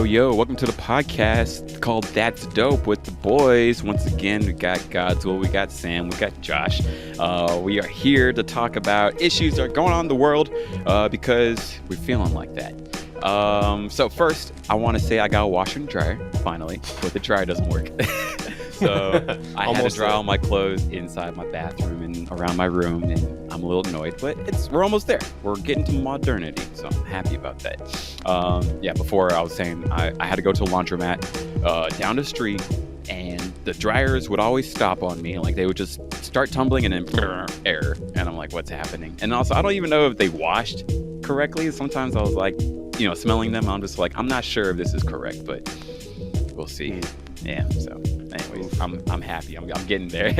Yo, welcome to the podcast called That's Dope with the boys. Once again, we got Godswill, we got Sam, we got Josh. We are here to talk about issues that are going on in the world because we're feeling like that. So first, I want to say I got a washer and dryer, finally, but the dryer doesn't work. So I had to dry all my clothes inside my bathroom and around my room, and I'm a little annoyed, but we're almost there. We're getting to modernity, so I'm happy about that. Before I was saying I had to go to a laundromat down the street, and the dryers would always stop on me. Like, they would just start tumbling and then error. And I'm like, what's happening? And also, I don't even know if they washed correctly. Sometimes I was like, smelling them, I'm just like, I'm not sure if this is correct, but we'll see. Yeah, so anyways, I'm happy. I'm getting there.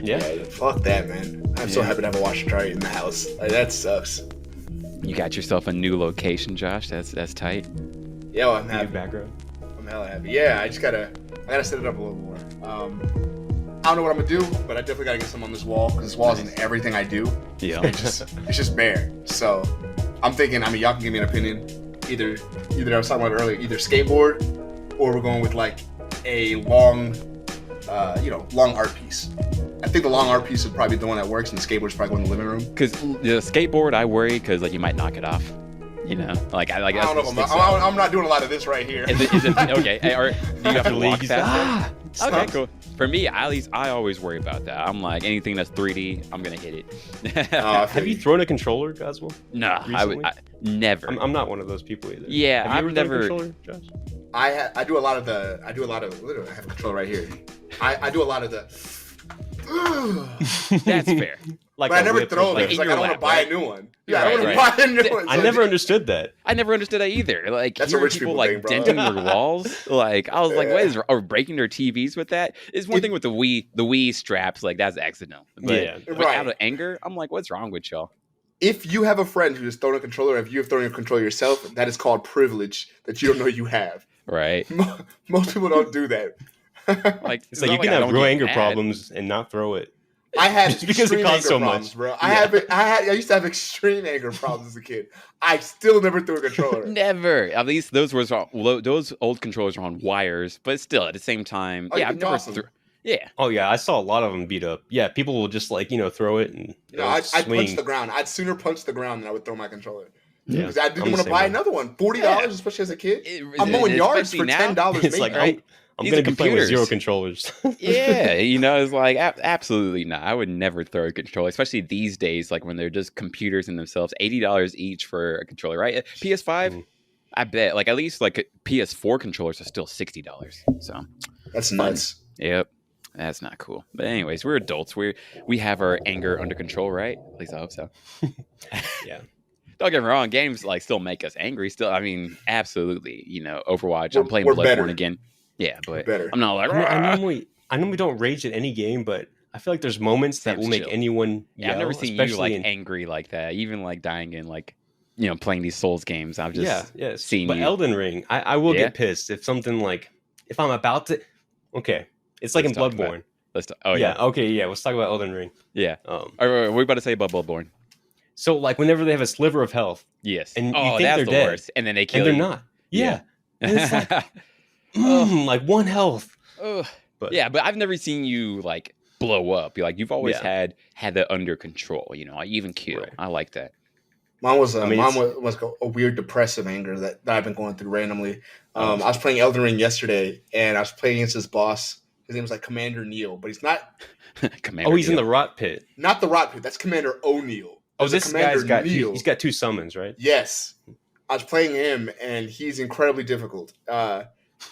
Yeah, fuck that, man. I'm so happy to have a washer dryer in the house. Like, that sucks. You got yourself a new location, Josh. That's tight. Yeah, well, I'm happy. Background. I'm hella happy. Yeah, I gotta set it up a little more. I don't know what I'm gonna do, but I definitely gotta get some on this wall, because this wall is in everything I do. Yeah. It's just bare. So I'm thinking, y'all can give me an opinion. Either I was talking about it earlier, either skateboard, or we're going with like a long art piece. I think the long art piece is probably the one that works, and the skateboard's probably going in the living room. Because the skateboard, I worry because you might knock it off. I don't know. I'm not doing a lot of this right here. Is it okay? Or do you have to walk faster? Okay, cool. For me, at least, I always worry about that. I'm like, anything that's 3D, I'm gonna hit it. Have you thrown a controller, Goswell? No, I never. I'm not one of those people either. Yeah, Have you I've never. thrown a controller, Josh? I do a lot of literally, I have a controller right here. I do a lot of the. That's fair. But I never throw it. It's like I don't want to buy a new one. Yeah, I don't want to buy a new one. I never understood that. I never understood that either. Like, that's a rich people thing, like bro. denting their walls. Like, I was like, what are breaking their TVs with that? It's one thing with the Wii straps. Like, that's accidental. But out of anger, I'm like, what's wrong with y'all? If you have a friend who has thrown a controller, if you have thrown a controller yourself, that is called privilege that you don't know you have. Right. Most people don't do that. Like, it's like you can have real anger problems and not throw it. I had just because it costs so much, bro. I used to have extreme anger problems as a kid. I still never threw a controller. Never. At least those old controllers were on wires, but still at the same time, I've never threw. Yeah. Oh yeah, I saw a lot of them beat up. Yeah, people will just throw it and I'd punch the ground. I'd sooner punch the ground than I would throw my controller. Yeah, because I didn't want to buy another one. $40, especially as a kid. I'm mowing yards for $10. It's like, right? I'm going to be playing with 0 controllers. Yeah, it's like, absolutely not. I would never throw a controller, especially these days, like when they're just computers in themselves. $80 each for a controller, right? PS5, I bet, like, at least like PS4 controllers are still $60. So that's nuts. Yep. That's not cool. But anyways, we're adults. We have our anger under control, right? At least I hope so. Yeah. Don't get me wrong. Games still make us angry. Still, absolutely. Overwatch. I'm playing Bloodborne again. Yeah, but I'm not like. I normally don't rage at any game, but I feel like there's moments that will make anyone. Yeah, I've never seen you angry like that. Even like dying in playing these Souls games. I've just seen. But you. Elden Ring, I will get pissed if something if I'm about to. Okay, it's like in Bloodborne. Let's talk about Elden Ring. Yeah. What we about to say about Bloodborne? So whenever they have a sliver of health, yes, and you think that's they're the dead, worst, and then they kill you, and they're not. Yeah. And it's like 1 health. But I've never seen you blow up. You've always had that under control. I even kill. Right. I like that. Mine was a weird depressive anger that I've been going through randomly. I was playing Elden Ring yesterday, and I was playing against this boss. His name was Commander Neil, but he's not. He's in the rot pit. Not the rot pit. That's Commander O'Neill. This guy's he's got 2 summons, right? Yes. I was playing him, and he's incredibly difficult.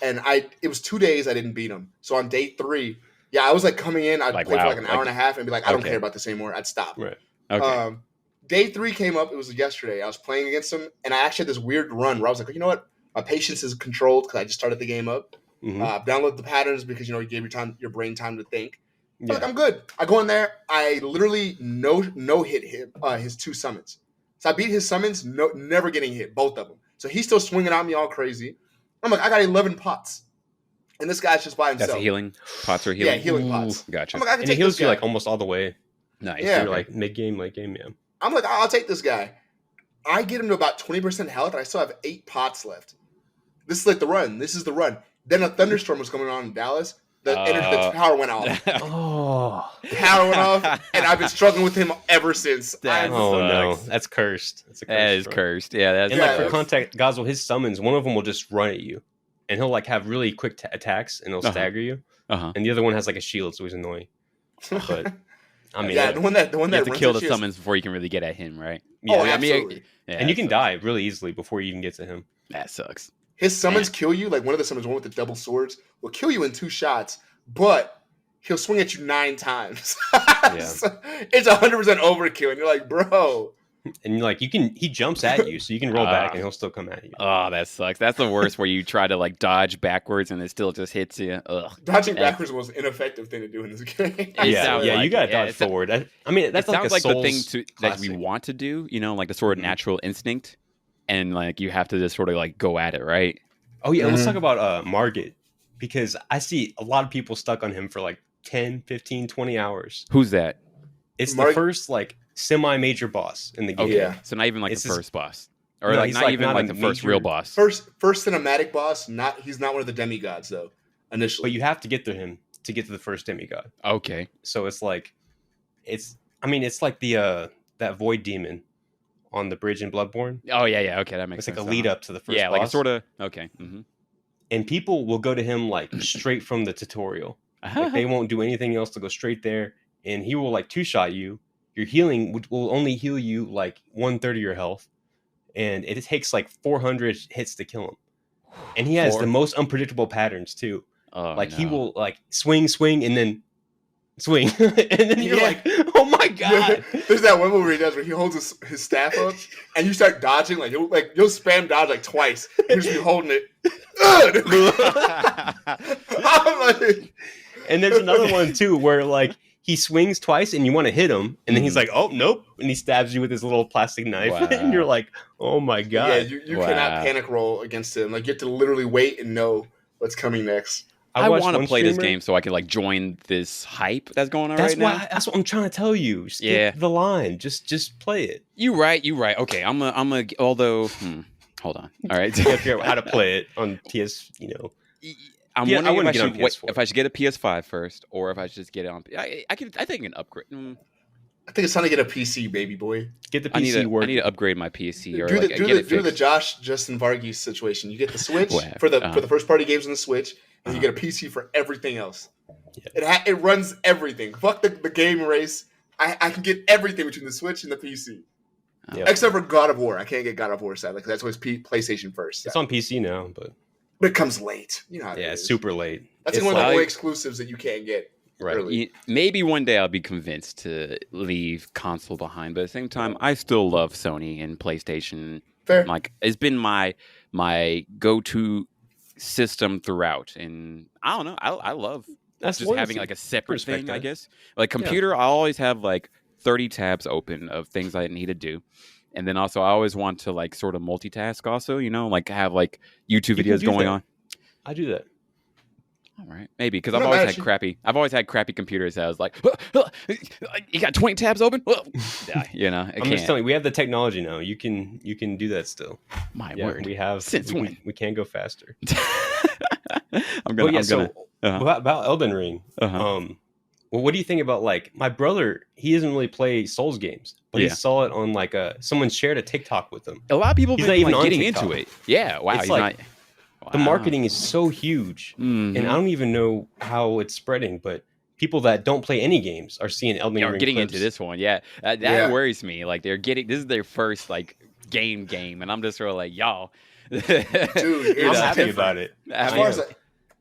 And it was 2 days I didn't beat him. So on day 3, I was coming in, I'd play for an hour and a half and be like, I don't care about this anymore. I'd stop. Right. Okay. Day 3 came up. It was yesterday. I was playing against him, and I actually had this weird run where I was like, you know what? My patience is controlled because I just started the game up. Download the patterns because you gave your brain time to think. Yeah. I'm good. I go in there. I literally no hit him his 2 summons. So I beat his summons, never getting hit, both of them. So he's still swinging at me all crazy. I'm like, I got 11 pots. And this guy's just by himself. That's healing? Pots are healing? Yeah, healing pots. Gotcha. I'm like, and he heals you almost all the way. Nice. Yeah. You're mid-game, late game, yeah. I'm like, I'll take this guy. I get him to about 20% health, and I still have 8 pots left. This is like the run. This is the run. Then a thunderstorm was coming on in Dallas. The power went off. Power went off, and I've been struggling with him ever since. No, that's cursed. That is cursed. Yeah, for context, Goswell, his summons, one of them will just run at you, and he'll like have really quick attacks, and he'll stagger you. And the other one has like a shield, so he's annoying. But I mean, the one that you have to kill the summons before you can really get at him, right? Absolutely. And you can die really easily before you even get to him. That sucks. His summons kill you. Like one of the summons, one with the double swords, will kill you in 2 shots, but he'll swing at you 9 times. So it's 100% overkill, and you're like, bro. And like he jumps at you, so you can roll back, and he'll still come at you. Oh, that sucks. That's the worst, where you try to like dodge backwards, and it still just hits you. Ugh. Dodging backwards was an ineffective thing to do in this game. You gotta dodge forward. I mean, that's like sounds like the thing that we want to do. You know, like the sort of natural instinct. And like you have to just sort of like go at it, right? Oh yeah, let's talk about Margit, because I see a lot of people stuck on him for like 10, 15, 20 hours. Who's that? It's the first like semi-major boss in the game. Yeah. So not even like the first boss, or like not even like the first real boss. First cinematic boss. He's not one of the demigods though. Initially, but you have to get to him to get to the first demigod. Okay. So it's like it's like the that void demon on the bridge in Bloodborne. Oh yeah, okay, that makes sense. It's like a lead up to the first boss. Yeah, like sort of, okay. Mm-hmm. And people will go to him like straight from the tutorial. Like they won't do anything else to go straight there, and he will like 2-shot you. Your healing will only heal you like 1/3 of your health, and it takes like 400 hits to kill him. And he has the most unpredictable patterns too. He will like swing, and then swing, and then you're like, oh my god. There's that one movie he does where he holds his staff up and you start dodging, like you'll spam dodge like twice. You just be holding it. I'm like, and there's another one too where like he swings twice and you want to hit him, and then he's like, oh nope, and he stabs you with his little plastic knife. And you're like, oh my god. Yeah, you cannot panic roll against him. Like you have to literally wait and know what's coming next. I want to play this game so I can like join this hype that's going on right now. That's what I'm trying to tell you. Skip the line. Just play it. You right. Okay, I'm a. Although, hold on. All right, you gotta figure out how to play it on PS. I'm wondering if I should get a PS5 first, or if I should just get it on. I think I can upgrade. I think it's time to get a PC, baby boy. Get the PC working. I need to upgrade my PC. Or do the Josh Justin Varghese situation. You get the Switch for the first party games on the Switch, and you get a PC for everything else. Yeah. It runs everything. Fuck the game race. I can get everything between the Switch and the PC. Except for God of War. I can't get God of War sadly, because that's always PlayStation first. It's on PC now, but it comes late. You know how it is. It's super late. That's one of the only exclusives that you can't get. Right. Early. Maybe one day I'll be convinced to leave console behind, but at the same time, I still love Sony and PlayStation. Fair. Like it's been my go-to system throughout, and I don't know. I love just having like a separate thing. I guess like computer, I always have like 30 tabs open of things I need to do. And then also I always want to like sort of multitask also, like have like YouTube videos going on. I do that. All right. Maybe because I've always had crappy computers that I was like, you got 20 tabs open? I'm just telling you, we have the technology now. You can do that still. My word. We have we can go faster. About Elden Ring. Well, what do you think about like my brother? He doesn't really play Souls games, but he saw it on like someone shared a TikTok with him. A lot of people been like getting into it. Yeah, wow. It's the marketing is so huge, and I don't even know how it's spreading. But people that don't play any games are seeing Elden Ring. Are getting into this one. Yeah, that worries me. Like this is their first like game, and I'm just sort of like y'all. Dude, I'm happy about it.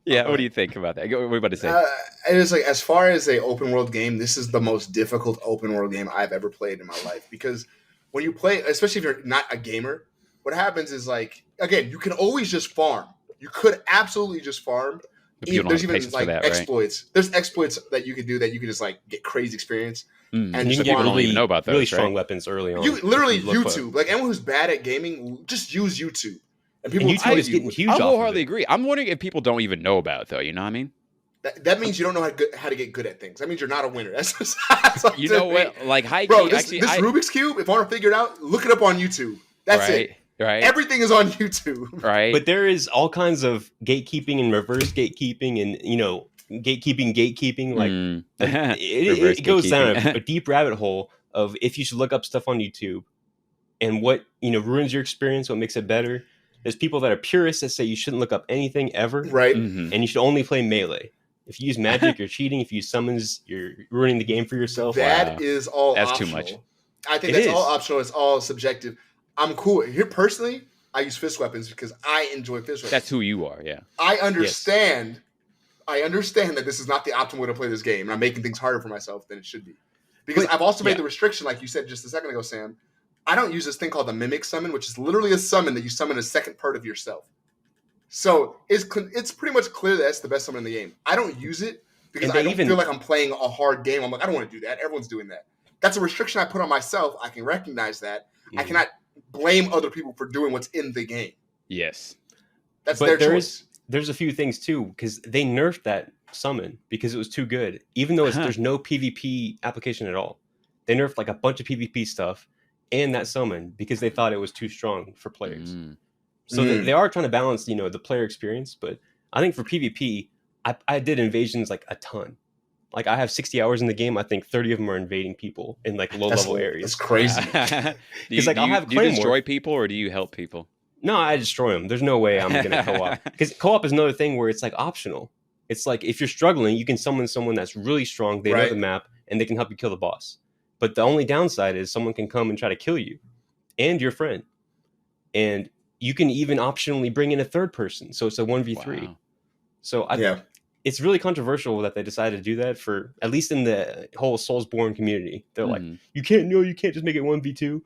What do you think about that? What are you about to say? It was like, as far as a open world game, this is the most difficult open world game I've ever played in my life. Because when you play, especially if you're not a gamer, what happens is like, again, you can always just farm. You could absolutely just farm. There's even like exploits. Right? There's exploits that you could do that you could just like get crazy experience. And you don't even know about those. Really strong weapons early on. You literally YouTube. Like anyone who's bad at gaming, just use YouTube. And people YouTube is getting huge. I wholeheartedly agree. I'm wondering if people don't even know about it, though. You know what I mean? That means you don't know how to get good at things. That means you're not a winner. That's you know what? Like high bro, key, this actually, Rubik's Cube, if I want to figure it out, look it up on YouTube. That's it. Right. Everything is on YouTube. Right. But there is all kinds of gatekeeping and reverse gatekeeping and, gatekeeping. Like it goes down a deep rabbit hole of if you should look up stuff on YouTube and what, ruins your experience, what makes it better. There's people that are purists that say you shouldn't look up anything ever. Right. And you should only play melee. If you use magic, you're cheating. If you use summons, you're ruining the game for yourself. That is all That's optional. too much. I think that's all optional. It's all subjective. I'm cool. Here, personally, I use fist weapons because I enjoy fist weapons. That's who you are, yeah. I understand. Yes. I understand that this is not the optimal way to play this game, and I'm making things harder for myself than it should be. Because I've also made the restriction, like you said just a second ago, Sam. I don't use this thing called the mimic summon, which is literally a summon that you summon a second part of yourself. So it's pretty much clear that that's the best summon in the game. I don't use it because I don't feel like I'm playing a hard game. I'm like, I don't want to do that. Everyone's doing that. That's a restriction I put on myself. I can recognize that. I cannot blame other people for doing what's in the game. Yes. That's their choice. There's a few things too, because they nerfed that summon because it was too good. Even though there's no PvP application at all. They nerfed like a bunch of PvP stuff and that summon because they thought it was too strong for players. So they are trying to balance, the player experience. But I think for PvP, I did invasions like a ton. Like I have 60 hours in the game. I think 30 of them are invading people in like low level areas. That's crazy. Because I'll have do you destroy people or do you help people? No, I destroy them. There's no way I'm going to co-op. Because co-op is another thing where it's like optional. It's like if you're struggling, you can summon someone that's really strong. They know the map and they can help you kill the boss. But the only downside is someone can come and try to kill you and your friend. And you can even optionally bring in a third person. So it's a 1v3. Wow. So it's really controversial that they decided to do that for, at least in the whole Soulsborne community. They're like, you can't just make it 1v2.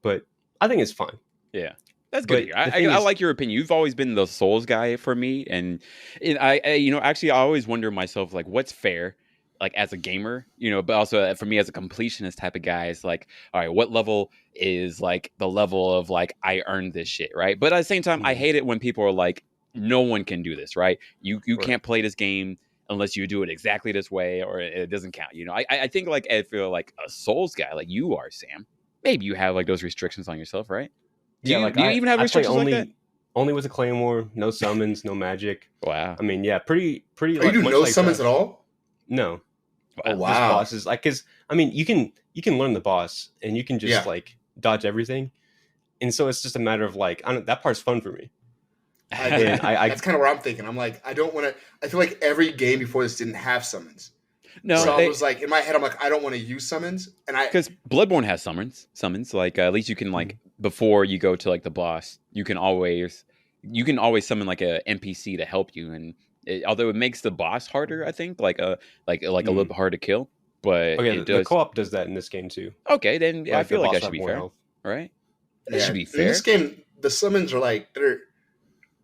But I think it's fine. Yeah. That's good. I like your opinion. You've always been the Souls guy for me. And I actually, I always wonder myself, like, what's fair? Like as a gamer, but also for me as a completionist type of guy, it's like, all right, what level is like the level of like, I earned this shit, right? But at the same time, I hate it when people are like, no one can do this, right? You can't play this game unless you do it exactly this way or it doesn't count. I think like I feel like a Souls guy like you are, Sam. Maybe you have like those restrictions on yourself, right? Do you even have restrictions like that? Only with a claymore, no summons, no magic. Wow. I mean, yeah, pretty. Oh, you do no summons at all? No. Oh, wow. Bosses, like, because I mean, you can learn the boss and you can just like dodge everything, and so it's just a matter of like, that part's fun for me. That's kind of where I'm thinking. I'm like, I don't want to. I feel like every game before this didn't have summons. No, so I was like, in my head, I'm like, I don't want to use summons, and because Bloodborne has summons. Like at least you can like before you go to like the boss, you can always summon like a NPC to help you, and although it makes the boss harder, I think like a little bit hard to kill. But the co-op does that in this game too. Okay, then I feel like that should be fair, right? That should be fair. In this game, the summons are like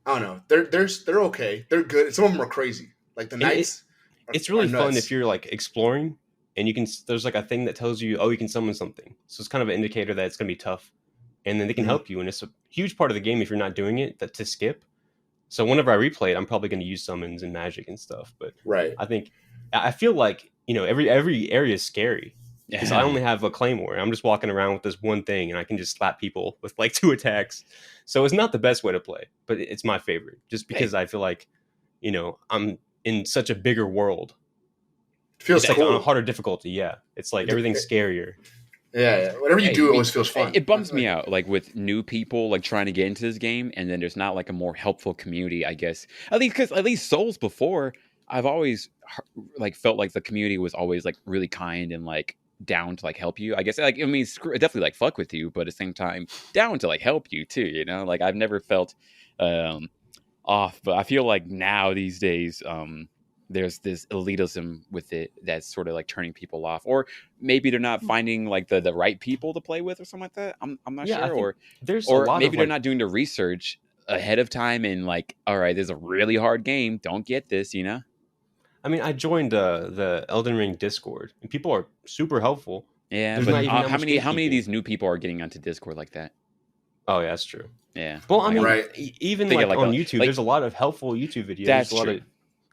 I don't know. They're okay. They're good. Some of them are crazy. Like the knights. It's really fun if you're like exploring and there's like a thing that tells you, you can summon something. So it's kind of an indicator that it's going to be tough. And then they can help you. And it's a huge part of the game if you're not doing it to skip. So whenever I replay it, I'm probably going to use summons and magic and stuff. But I feel like, every area is scary. Because I only have a claymore. I'm just walking around with this one thing and I can just slap people with like 2 attacks. So it's not the best way to play, but it's my favorite. Just because I feel like, I'm in such a bigger world. Feels like cool. on a harder difficulty, yeah. It's like everything's scarier. Yeah. Whatever you do, it always feels fun. It bums me out, like with new people like trying to get into this game, and then there's not like a more helpful community, I guess. At least Souls before, I've always like felt like the community was always like really kind and like down to like help you. I guess like definitely like fuck with you, but at the same time down to like help you too. Like I've never felt off, but I feel like now these days there's this elitism with it that's sort of like turning people off, or maybe they're not finding like the right people to play with or something like that. I'm not sure, or maybe they're not doing the research ahead of time and like, all right, there's a really hard game, don't get this. I mean, I joined the Elden Ring Discord and people are super helpful. Yeah, but how many of these new people are getting onto Discord like that? Oh yeah, that's true. Yeah. Well, I mean, even like on YouTube, there's a lot of helpful YouTube videos. That's a lot true. of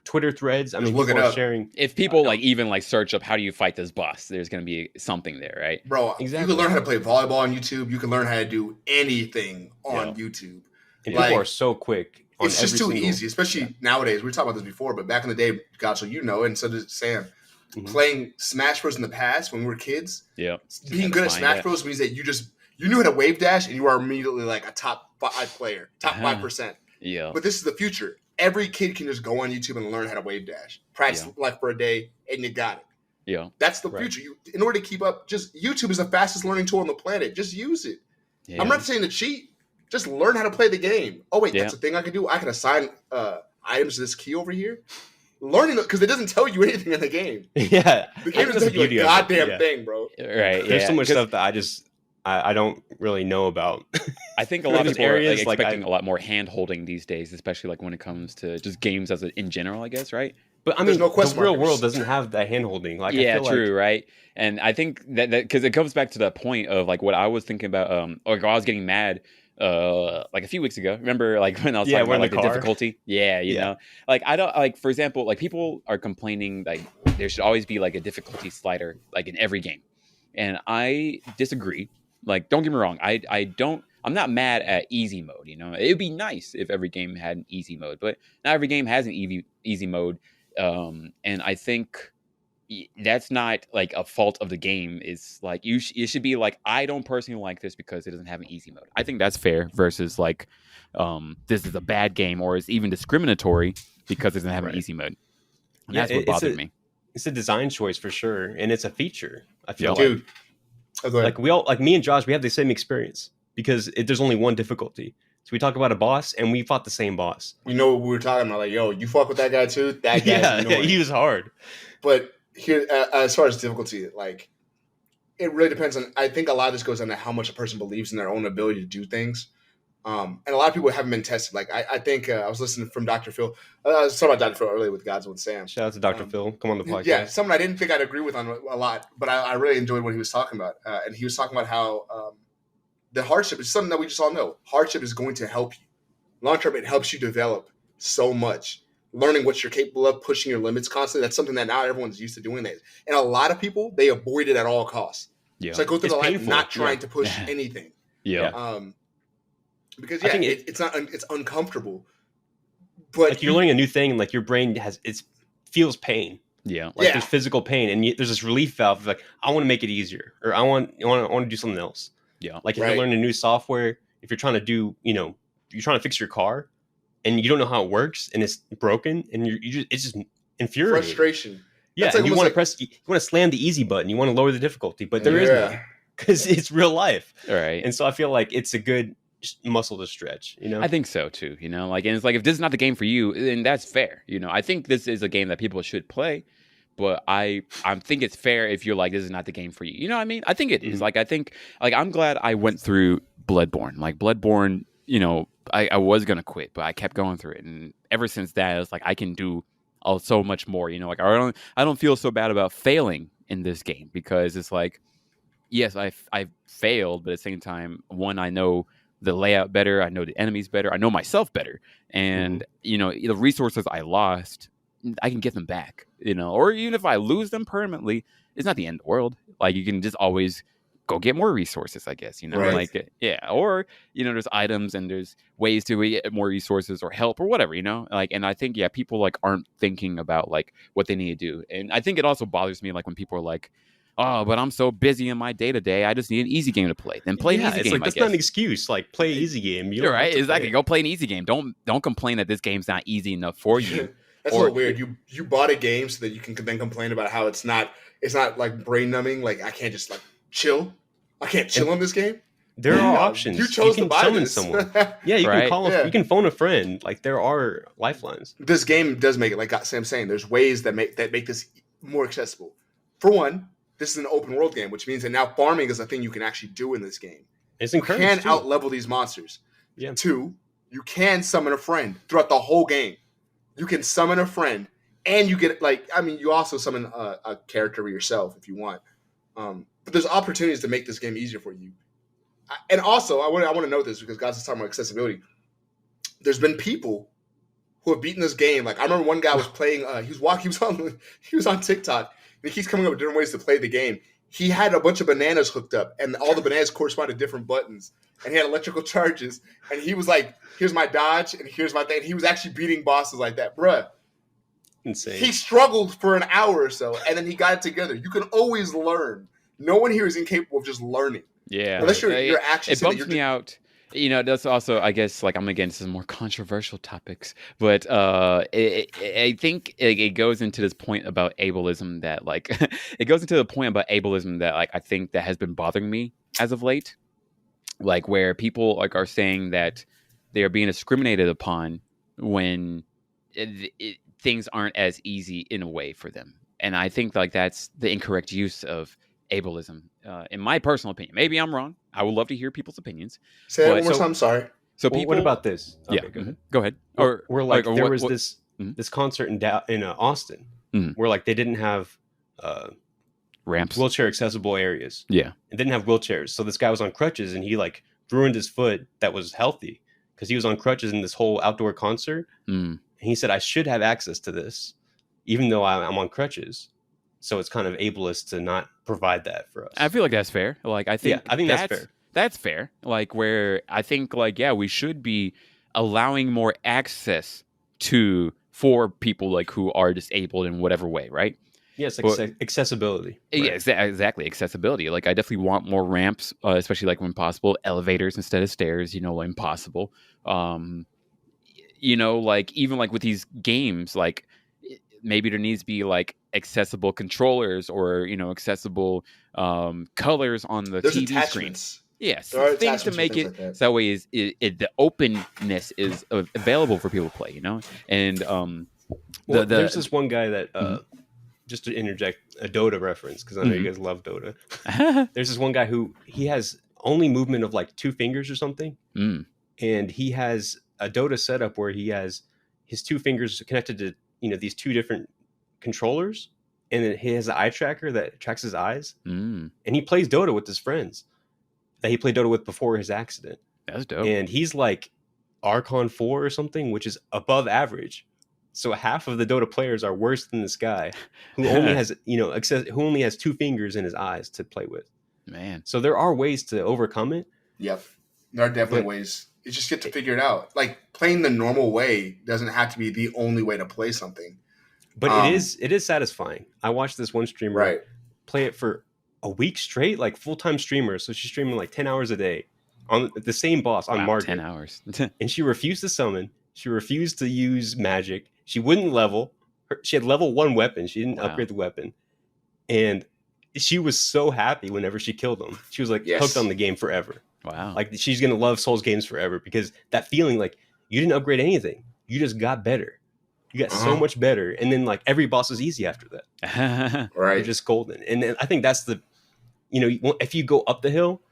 Twitter threads. I mean, look people it are up. sharing. If people like even like search up how do you fight this boss, there's gonna be something there, right? Bro, Exactly. you can learn how to play volleyball on YouTube. You can learn how to do anything on YouTube. And like, people are so quick. It's just too easy, especially nowadays. We were talking about this before, but back in the day, God, so you know, and so does Sam. Playing Smash Bros in the past when we were kids, being good at Smash Bros means that you knew how to wave dash and you are immediately like a top 5 player, top 5%. Yeah. But this is the future. Every kid can just go on YouTube and learn how to wave dash, practice like for a day, and you got it. Yeah. That's the future. In order to keep up, just YouTube is the fastest learning tool on the planet. Just use it. Yeah. I'm not saying to cheat. Just learn how to play the game. Oh wait, that's a thing I can do. I can assign items to this key over here. Learning because it doesn't tell you anything in the game. Yeah, the game doesn't tell you a goddamn thing, bro. Right. There's so much stuff that I don't really know about. I think a lot of people are expecting a lot more hand holding these days, especially like when it comes to just games in general, I guess, right? But I mean, the real world doesn't have that hand holding. Like, yeah, I feel true, right? And I think that because it comes back to the point of like what I was thinking about. Like I was getting mad. Like a few weeks ago, remember like when I was talking about like the difficulty? Yeah, you know, like I don't like, for example, like people are complaining like there should always be like a difficulty slider like in every game, and I disagree. Like, don't get me wrong, I'm not mad at easy mode. You know, it'd be nice if every game had an easy mode, but not every game has an easy mode, and I think that's not like a fault of the game. It's like it should be like, I don't personally like this because it doesn't have an easy mode. I think that's fair versus like this is a bad game, or it's even discriminatory because it doesn't have an easy mode. And that's what bothered me. It's a design choice for sure, and it's a feature. I feel like we all, like me and Josh, we have the same experience because there's only one difficulty. So we talk about a boss, and we fought the same boss. You know what we were talking about? Like, yo, you fuck with that guy too? That guy, he was hard. But here, as far as difficulty, like, it really depends on. I think a lot of this goes into how much a person believes in their own ability to do things. And a lot of people haven't been tested. Like, I think I was listening from Dr. Phil. I was talking about Dr. Phil earlier with Gods with Sam. Shout out to Dr. Phil. Come on the podcast. Yeah, someone I didn't think I'd agree with on a lot, but I really enjoyed what he was talking about. And he was talking about how the hardship is something that we just all know. Hardship is going to help you. Long term, it helps you develop so much. Learning what you're capable of, pushing your limits constantly. That's something that not everyone's used to doing. That, and a lot of people, they avoid it at all costs. Yeah. So I go through the life not trying to push anything. Yeah. Because I think it's uncomfortable. But like you're learning a new thing, and like your brain feels pain. Yeah. Like there's physical pain, and there's this relief valve. Like, I want to make it easier, or I want to do something else. Yeah. Like if you're learning new software, if you're trying to do, you're trying to fix your car, and you don't know how it works, and it's broken, and it's just infuriating. Frustration. Yeah, and you want to slam the easy button, you want to lower the difficulty, but there is none because it's real life. Right. And so I feel like it's a good muscle to stretch. I think so too. Like, and it's like, if this is not the game for you, then that's fair. I think this is a game that people should play. But I think it's fair if you're like, this is not the game for you. You know what I mean? I think it is. Like, I think, like, I'm glad I went through Bloodborne. Like, Bloodborne, I was going to quit, but I kept going through it. And ever since that, it's like, I can do so much more. Like, I don't feel so bad about failing in this game, because it's like, yes, I failed, but at the same time, one, I know the layout better. I know the enemies better. I know myself better. And, the resources I lost, I can get them back, or even if I lose them permanently, it's not the end of the world. Like, you can just always go get more resources, I guess, right. Like, or, there's items and there's ways to get more resources or help or whatever, like, and I think, people like aren't thinking about like what they need to do. And I think it also bothers me, like when people are like, oh, but I'm so busy in my day to day, I just need an easy game to play. Then play an easy game. Like, that's not an excuse. Like, play an easy game. You're right. Exactly. Go play an easy game. Don't complain that this game's not easy enough for you. That's a little weird. You bought a game so that you can then complain about how it's not like brain numbing. Like, I can't just like chill. I can't chill on this game. There are options. You chose to buy summon this. Someone. Yeah, you can call. You can phone a friend. Like, there are lifelines. This game does make it, like Sam's saying, there's ways that make this more accessible. For one, this is an open world game, which means that now farming is a thing you can actually do in this game. It's encouraged. You can out-level these monsters. Yeah. 2, you can summon a friend throughout the whole game. You can summon a friend, and you get, like, I mean, you also summon a character yourself if you want. But there's opportunities to make this game easier for you. And also, I want to note this because God's talking about accessibility. There's been people who have beaten this game. Like I remember one guy was playing. He was on TikTok, and he keeps coming up with different ways to play the game. He had a bunch of bananas hooked up, and all the bananas correspond to different buttons. And he had electrical charges, and he was like, "Here's my dodge, and here's my thing." And he was actually beating bosses like that, bruh. Insane. He struggled for an hour or so, and then he got it together. You can always learn. No one here is incapable of just learning. Yeah, unless you're actually. It bumps me out. You know, that's also, I guess, like I'm against some more controversial topics, but I think it goes into this point about ableism that, like, it goes into the point about ableism that, like, I think that has been bothering me as of late, like where people like are saying that they are being discriminated upon when things aren't as easy in a way for them, and I think like that's the incorrect use of ableism, in my personal opinion. Maybe I'm wrong. I would love to hear people's opinions. Say that one more time. Sorry. So well, people, what about this? Okay, yeah, go ahead. Or there was this concert in Austin where like they didn't have ramps, wheelchair accessible areas. Yeah, it didn't have wheelchairs. So this guy was on crutches, and he like ruined his foot that was healthy because he was on crutches in this whole outdoor concert. And he said, "I should have access to this, even though I'm on crutches." So it's kind of ableist to not provide that for us. I feel like that's fair. Like I think that's fair. That's fair. Like where I think like, yeah, we should be allowing more access for people like who are disabled in whatever way, right? Yes, like accessibility. Right? Yeah, exactly. Accessibility. Like I definitely want more ramps, especially like when possible, elevators instead of stairs, you know, when possible. You know, like even like with these games, like maybe there needs to be like accessible controllers or, you know, accessible colors on the There's TV attachments. screen. Yes, things to make it like so that way the openness is available for people to play, you know? And there's this one guy that just to interject a Dota reference, because I know you guys love Dota. There's this one guy who he has only movement of like 2 fingers or something, and he has a Dota setup where he has his 2 fingers connected to, you know, these 2 different controllers, and then he has an eye tracker that tracks his eyes, and he plays Dota with his friends that he played Dota with before his accident. That's dope. And he's like Archon 4 or something, which is above average. So half of the Dota players are worse than this guy who only has, you know, who only has 2 fingers in his eyes to play with. Man. So there are ways to overcome it. Yep. There are definitely ways. You just get to figure it out. Like playing the normal way doesn't have to be the only way to play something. But it is satisfying. I watched this one streamer play it for a week straight, like full-time streamer. So she's streaming like 10 hours a day on the same boss on Market. 10 hours. And she refused to summon. She refused to use magic. She wouldn't level. She had level 1 weapon. She didn't upgrade the weapon. And she was so happy whenever she killed him. She was like hooked on the game forever. Wow. Like she's going to love Souls games forever because that feeling like you didn't upgrade anything. You just got better. You got so much better. And then like every boss is easy after that. Right. You're just golden. And then I think that's the, you know, if you go up the hill,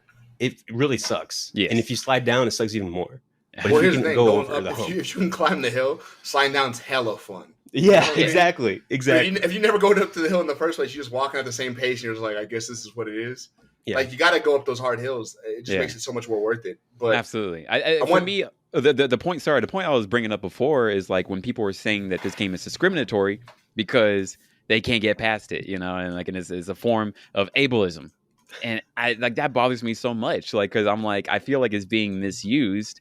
it really sucks. Yes. And if you slide down, it sucks even more. But well, if you can go over the hump. If you can climb the hill, sliding down's hella fun. Yeah, exactly. If you never go up to the hill in the first place, you're just walking at the same pace, and you're just like, I guess this is what it is. Yeah. Like you got to go up those hard hills. It just makes it so much more worth it. But absolutely, for me, the point I was bringing up before is like when people were saying that this game is discriminatory because they can't get past it, you know, and like it's a form of ableism, and I like that bothers me so much, like because I'm like I feel like it's being misused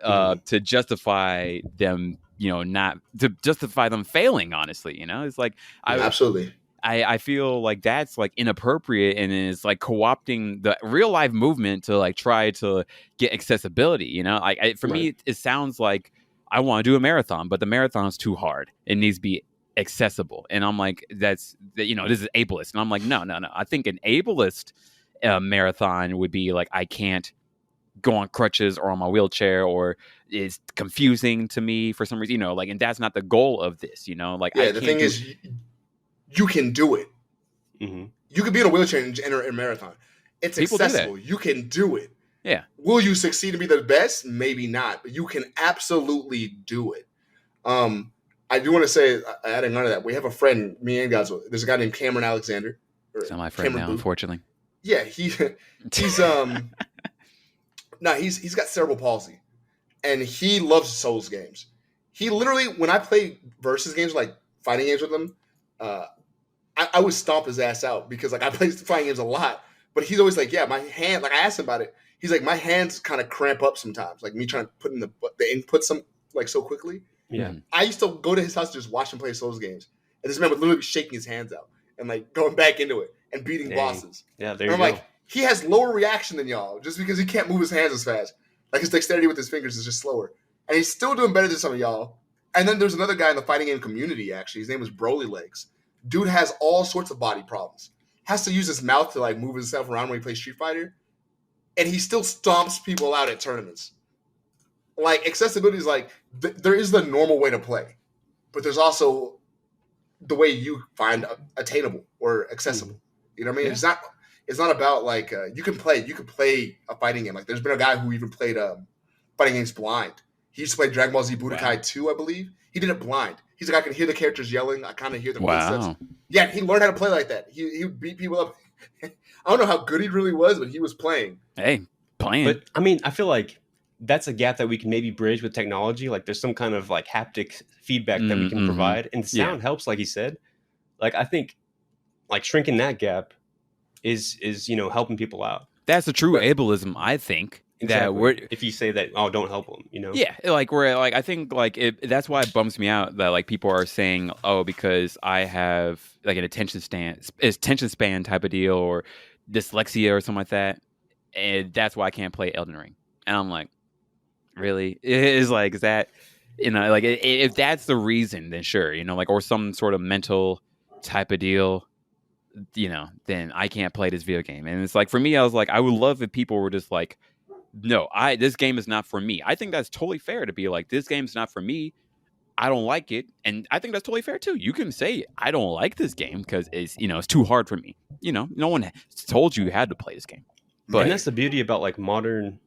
to justify them. You know, not to justify them failing, honestly, you know, it's like, absolutely. I feel like that's like inappropriate and it's like co-opting the real life movement to like try to get accessibility, you know, like for me, it sounds like I want to do a marathon, but the marathon's too hard. It needs to be accessible. And I'm like, this is ableist. And I'm like, no. I think an ableist marathon would be like, I can't go on crutches or on my wheelchair or it's confusing to me for some reason, you know, like, and that's not the goal of this, you know, like, the thing is you can do it. Mm-hmm. You could be in a wheelchair and enter a marathon. It's accessible. You can do it. Yeah. Will you succeed to be the best? Maybe not, but you can absolutely do it. I do want to say, adding on to that, we have a friend, me and Godzo. There's a guy named Cameron Alexander. He's not my friend now, unfortunately. Yeah, he's he's got cerebral palsy, and he loves Souls games. He literally, when I play versus games, like fighting games with him, I would stomp his ass out because like I play fighting games a lot. But he's always like, yeah, my hand. Like I asked him about it. He's like, my hands kind of cramp up sometimes. Like me trying to put in the input like so quickly. Yeah. I used to go to his house to just watch him play Souls games, and this man would literally be shaking his hands out and like going back into it and beating bosses. Yeah, there you go. Like, he has lower reaction than y'all just because he can't move his hands as fast. Like his dexterity with his fingers is just slower, and he's still doing better than some of y'all. And then there's another guy in the fighting game community. Actually, his name is Broly Legs. Dude has all sorts of body problems. Has to use his mouth to like move himself around when he plays Street Fighter, and he still stomps people out at tournaments. Like accessibility is like there is the normal way to play, but there's also the way you find attainable or accessible. You know what I mean? Yeah. It's not about like you can play a fighting game. Like there's been a guy who even played fighting games blind. He used to play Dragon Ball Z Budokai 2, I believe. He did it blind. He's like, I can hear the characters yelling. I kind of hear the footsteps. Yeah, he learned how to play like that. He would beat people up. I don't know how good he really was, but he was playing. Hey, playing. But I mean, I feel like that's a gap that we can maybe bridge with technology. Like there's some kind of like haptic feedback that we can provide, and sound helps, like he said. Like I think like shrinking that gap is helping people out. That's the true ableism, I think. Exactly. That we're, if you say that, oh, don't help them, Yeah, like we're like I think like that's why it bums me out that like people are saying, oh, because I have like an attention span type of deal or dyslexia or something like that, and that's why I can't play Elden Ring. And I'm like, really? Is that like if that's the reason, then sure, like or some sort of mental type of deal. Then I can't play this video game. And it's like for me, I was like, I would love if people were just like, no, this game is not for me. I think that's totally fair to be like, this game's not for me. I don't like it. And I think that's totally fair too. You can say, I don't like this game because it's, it's too hard for me. No one told you had to play this game. But and that's the beauty about like modern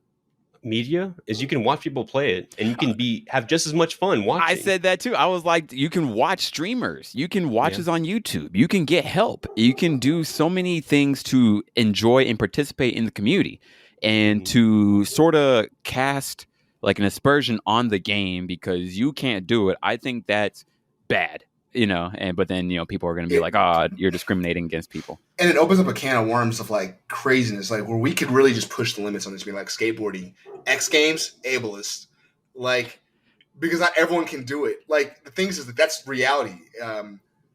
media is you can watch people play it and you can have just as much fun watching. I said that too. I was like, you can watch streamers. You can watch us on YouTube. You can get help. You can do so many things to enjoy and participate in the community. And to sort of cast like an aspersion on the game because you can't do it, I think that's bad, but then, people are going to be like, oh, you're discriminating against people. And it opens up a can of worms of like craziness, like where we could really just push the limits on this, being like skateboarding, X Games, ableist, like, because not everyone can do it. Like the things is that's reality.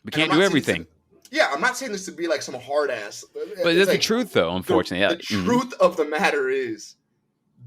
We can't do everything. Yeah, I'm not saying this to be like some hard ass. But that's the truth, though, unfortunately. The truth of the matter is,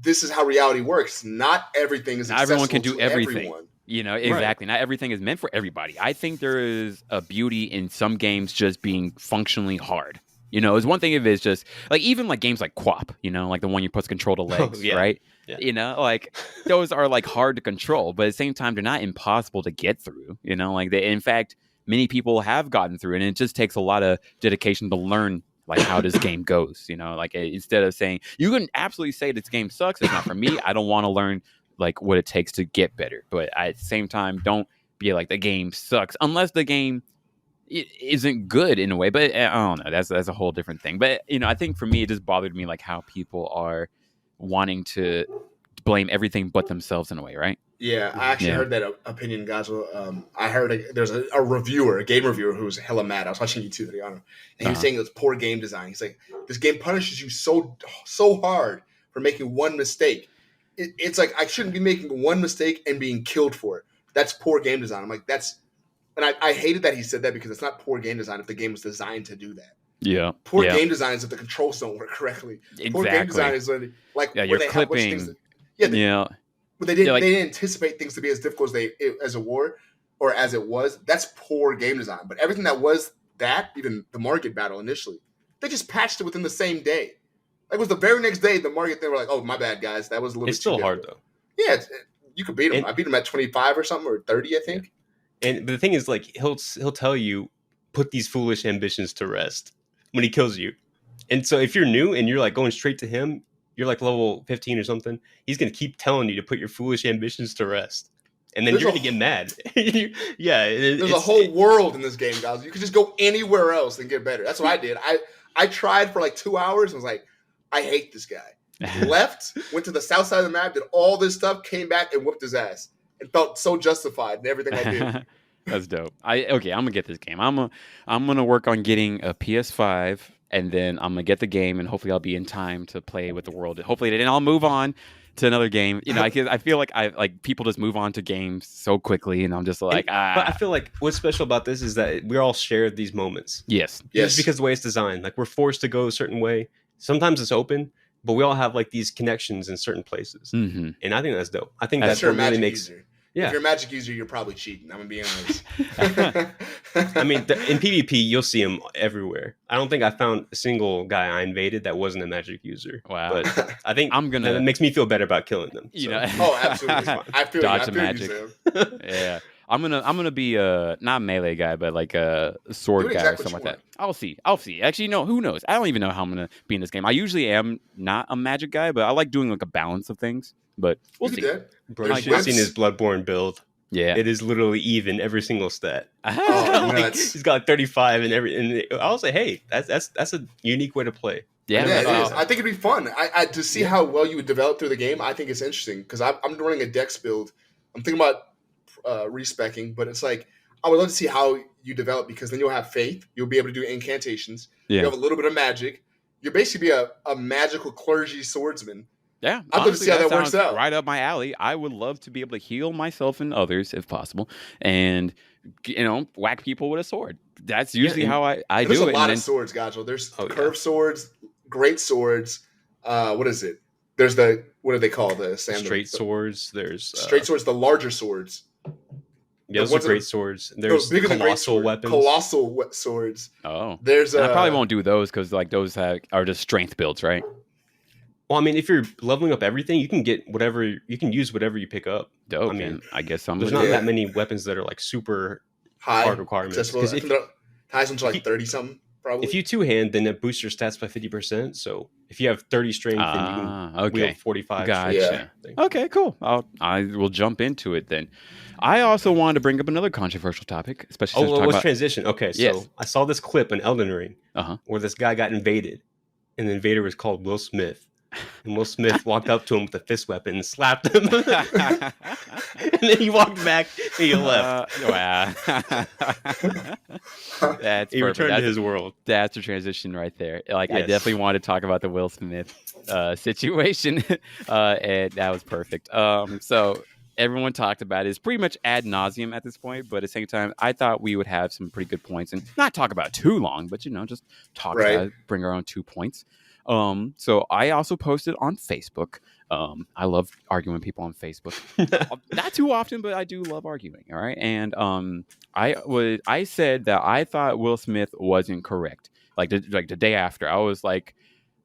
this is how reality works. Not everything is accessible. Not everyone can do everything. Everyone. Exactly. Right. Not everything is meant for everybody. I think there is a beauty in some games just being functionally hard. It's one thing if it's just like even like games like QWOP, like the one you put control to legs, right? Yeah. Like those are like hard to control, but at the same time, they're not impossible to get through. Like in fact, many people have gotten through it, and it just takes a lot of dedication to learn like how this game goes. Like instead of saying you can absolutely say this game sucks, it's not for me. I don't want to learn like what it takes to get better, but at the same time, don't be like the game sucks unless the game isn't good in a way. But I don't know. That's a whole different thing. But I think for me, it just bothered me like how people are wanting to blame everything but themselves in a way, right? Yeah, I actually heard that opinion, guys. I heard there's a reviewer, a game reviewer, who was hella mad. I was watching YouTube video on him, and he was saying it was poor game design. He's like, this game punishes you so hard for making one mistake. It's like I shouldn't be making one mistake and being killed for it. That's poor game design. I'm like, and I hated that he said that because it's not poor game design if the game was designed to do that. Yeah. Poor game design is if the controls don't work correctly. Exactly. Poor game design is when like you're clipping. But they didn't anticipate things to be as difficult as a war or as it was. That's poor game design. But everything that was that, even the market battle initially, they just patched it within the same day. Like it was the very next day the market they were like, oh, my bad, guys. That was a little bit still hard though. Yeah, you could beat him. I beat him at 25 or something, or 30, I think. And the thing is, like, he'll tell you, put these foolish ambitions to rest when he kills you. And so if you're new and you're like going straight to him, you're like level 15 or something, he's going to keep telling you to put your foolish ambitions to rest. And then you're going to get mad. There's a whole world in this game, guys. You could just go anywhere else and get better. That's what I did. I tried for like 2 hours and was like, I hate this guy. Left, went to the south side of the map, did all this stuff, came back and whooped his ass. It felt so justified in everything I did. That's dope. I'm gonna get this game. I'm gonna work on getting a PS5, and then I'm gonna get the game, and hopefully I'll be in time to play with the world. Hopefully, then I'll move on to another game. You know, I feel like people just move on to games so quickly, and I'm just like, But I feel like what's special about this is that we all share these moments. Yes. Just because of the way it's designed. Like we're forced to go a certain way. Sometimes it's open, but we all have like these connections in certain places. Mm-hmm. And I think that's dope. I think That's what really makes user. Yeah. If you're a Magic user, you're probably cheating. I'm gonna be honest. I mean, in PvP, you'll see them everywhere. I don't think I found a single guy I invaded that wasn't a Magic user. Wow. But I think that makes me feel better about killing them. You know. Oh, absolutely. I feel Dodge you. the magic. Yeah. I'm gonna be a not melee guy, but like a sword guy or something like that. I'll see. Actually, no, who knows? I don't even know how I'm gonna be in this game. I usually am not a magic guy, but I like doing like a balance of things. But we'll see. Bro, you should have seen his Bloodborne build. Yeah, it is literally even every single stat. He's got 35 and every. And I was like, hey, that's a unique way to play. Yeah, it is. I think it'd be fun. I to see how well you would develop through the game. I think it's interesting because I'm running a dex build. I'm thinking about respecking, but it's like I would love to see how you develop because then you'll have faith. You'll be able to do incantations. Yeah. You have a little bit of magic. You'll basically be a magical clergy swordsman. Yeah, I'd love to see how that works out. Right up my alley. I would love to be able to heal myself and others if possible, and whack people with a sword. That's usually how I do it. There's a lot of swords, Gajal. There's curved swords, great swords. What is it? There's what do they call the straight swords? There's straight swords, the larger swords. Yeah, those are great swords. There's colossal weapons. Colossal swords. Oh, there's. I probably won't do those because like those are just strength builds, right? Well, I mean, if you're leveling up everything, you can get whatever you can use whatever you pick up. Dope. I mean, I guess there's not that many weapons that are like super hard requirements. Because highest ones are like 30 something. Probably. If you two-hand, then it boosts your stats by 50%. So if you have 30 strength, then you can wield 45. Gotcha. Okay, cool. I will jump into it then. I also wanted to bring up another controversial topic, especially let's transition. Okay, so I saw this clip in Elden Ring where this guy got invaded, and the invader was called Will Smith. And Will Smith walked up to him with a fist weapon and slapped him. And then he walked back and he left. Wow. He returned to his world. That's a transition right there. Like, I definitely wanted to talk about the Will Smith situation. And that was perfect. So everyone talked about it. It's pretty much ad nauseum at this point. But at the same time, I thought we would have some pretty good points. And not talk about it too long, but, just talk about it, bring our own 2 points. So I also posted on Facebook. I love arguing with people on Facebook. Not too often, but I do love arguing. All right. And I said that I thought Will Smith wasn't correct. Like the day after, I was like,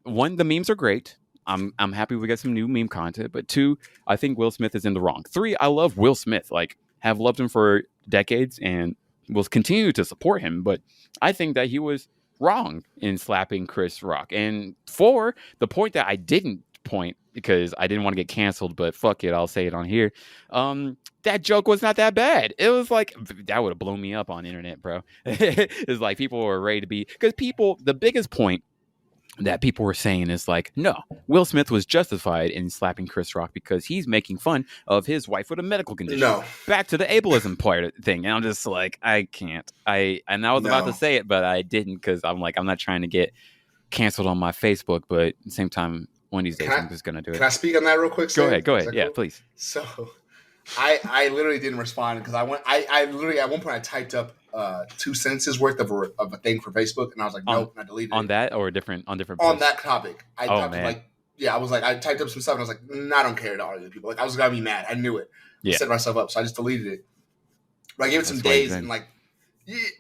1, the memes are great. I'm happy we get some new meme content. But 2, I think Will Smith is in the wrong. 3, I love Will Smith. Like, have loved him for decades and will continue to support him. But I think that he was wrong in slapping Chris Rock. And 4, the point that I didn't point because I didn't want to get canceled, but fuck it, I'll say it on here. That joke was not that bad. It was like, that would have blown me up on the internet, bro. It's like people were ready to be, because the biggest point that people were saying is like, no, Will Smith was justified in slapping Chris Rock because he's making fun of his wife with a medical condition. No. Back to the ableism part thing. And I'm just like, I can't. I was about to say it, but I didn't because I'm like, I'm not trying to get canceled on my Facebook, but at the same time, one of these days I'm just going to do it. Can I speak on that real quick? Go ahead. Yeah, cool? Please. So I literally didn't respond because I literally at one point I typed up 2 sentences worth of a thing for Facebook, and I was like, nope, and I deleted it. On that or different on posts? that topic. I typed up some stuff, and I was like, I don't care to argue with people. Like, I was gonna be mad. I knew it. I set myself up, so I just deleted it. But I gave it some days, and like,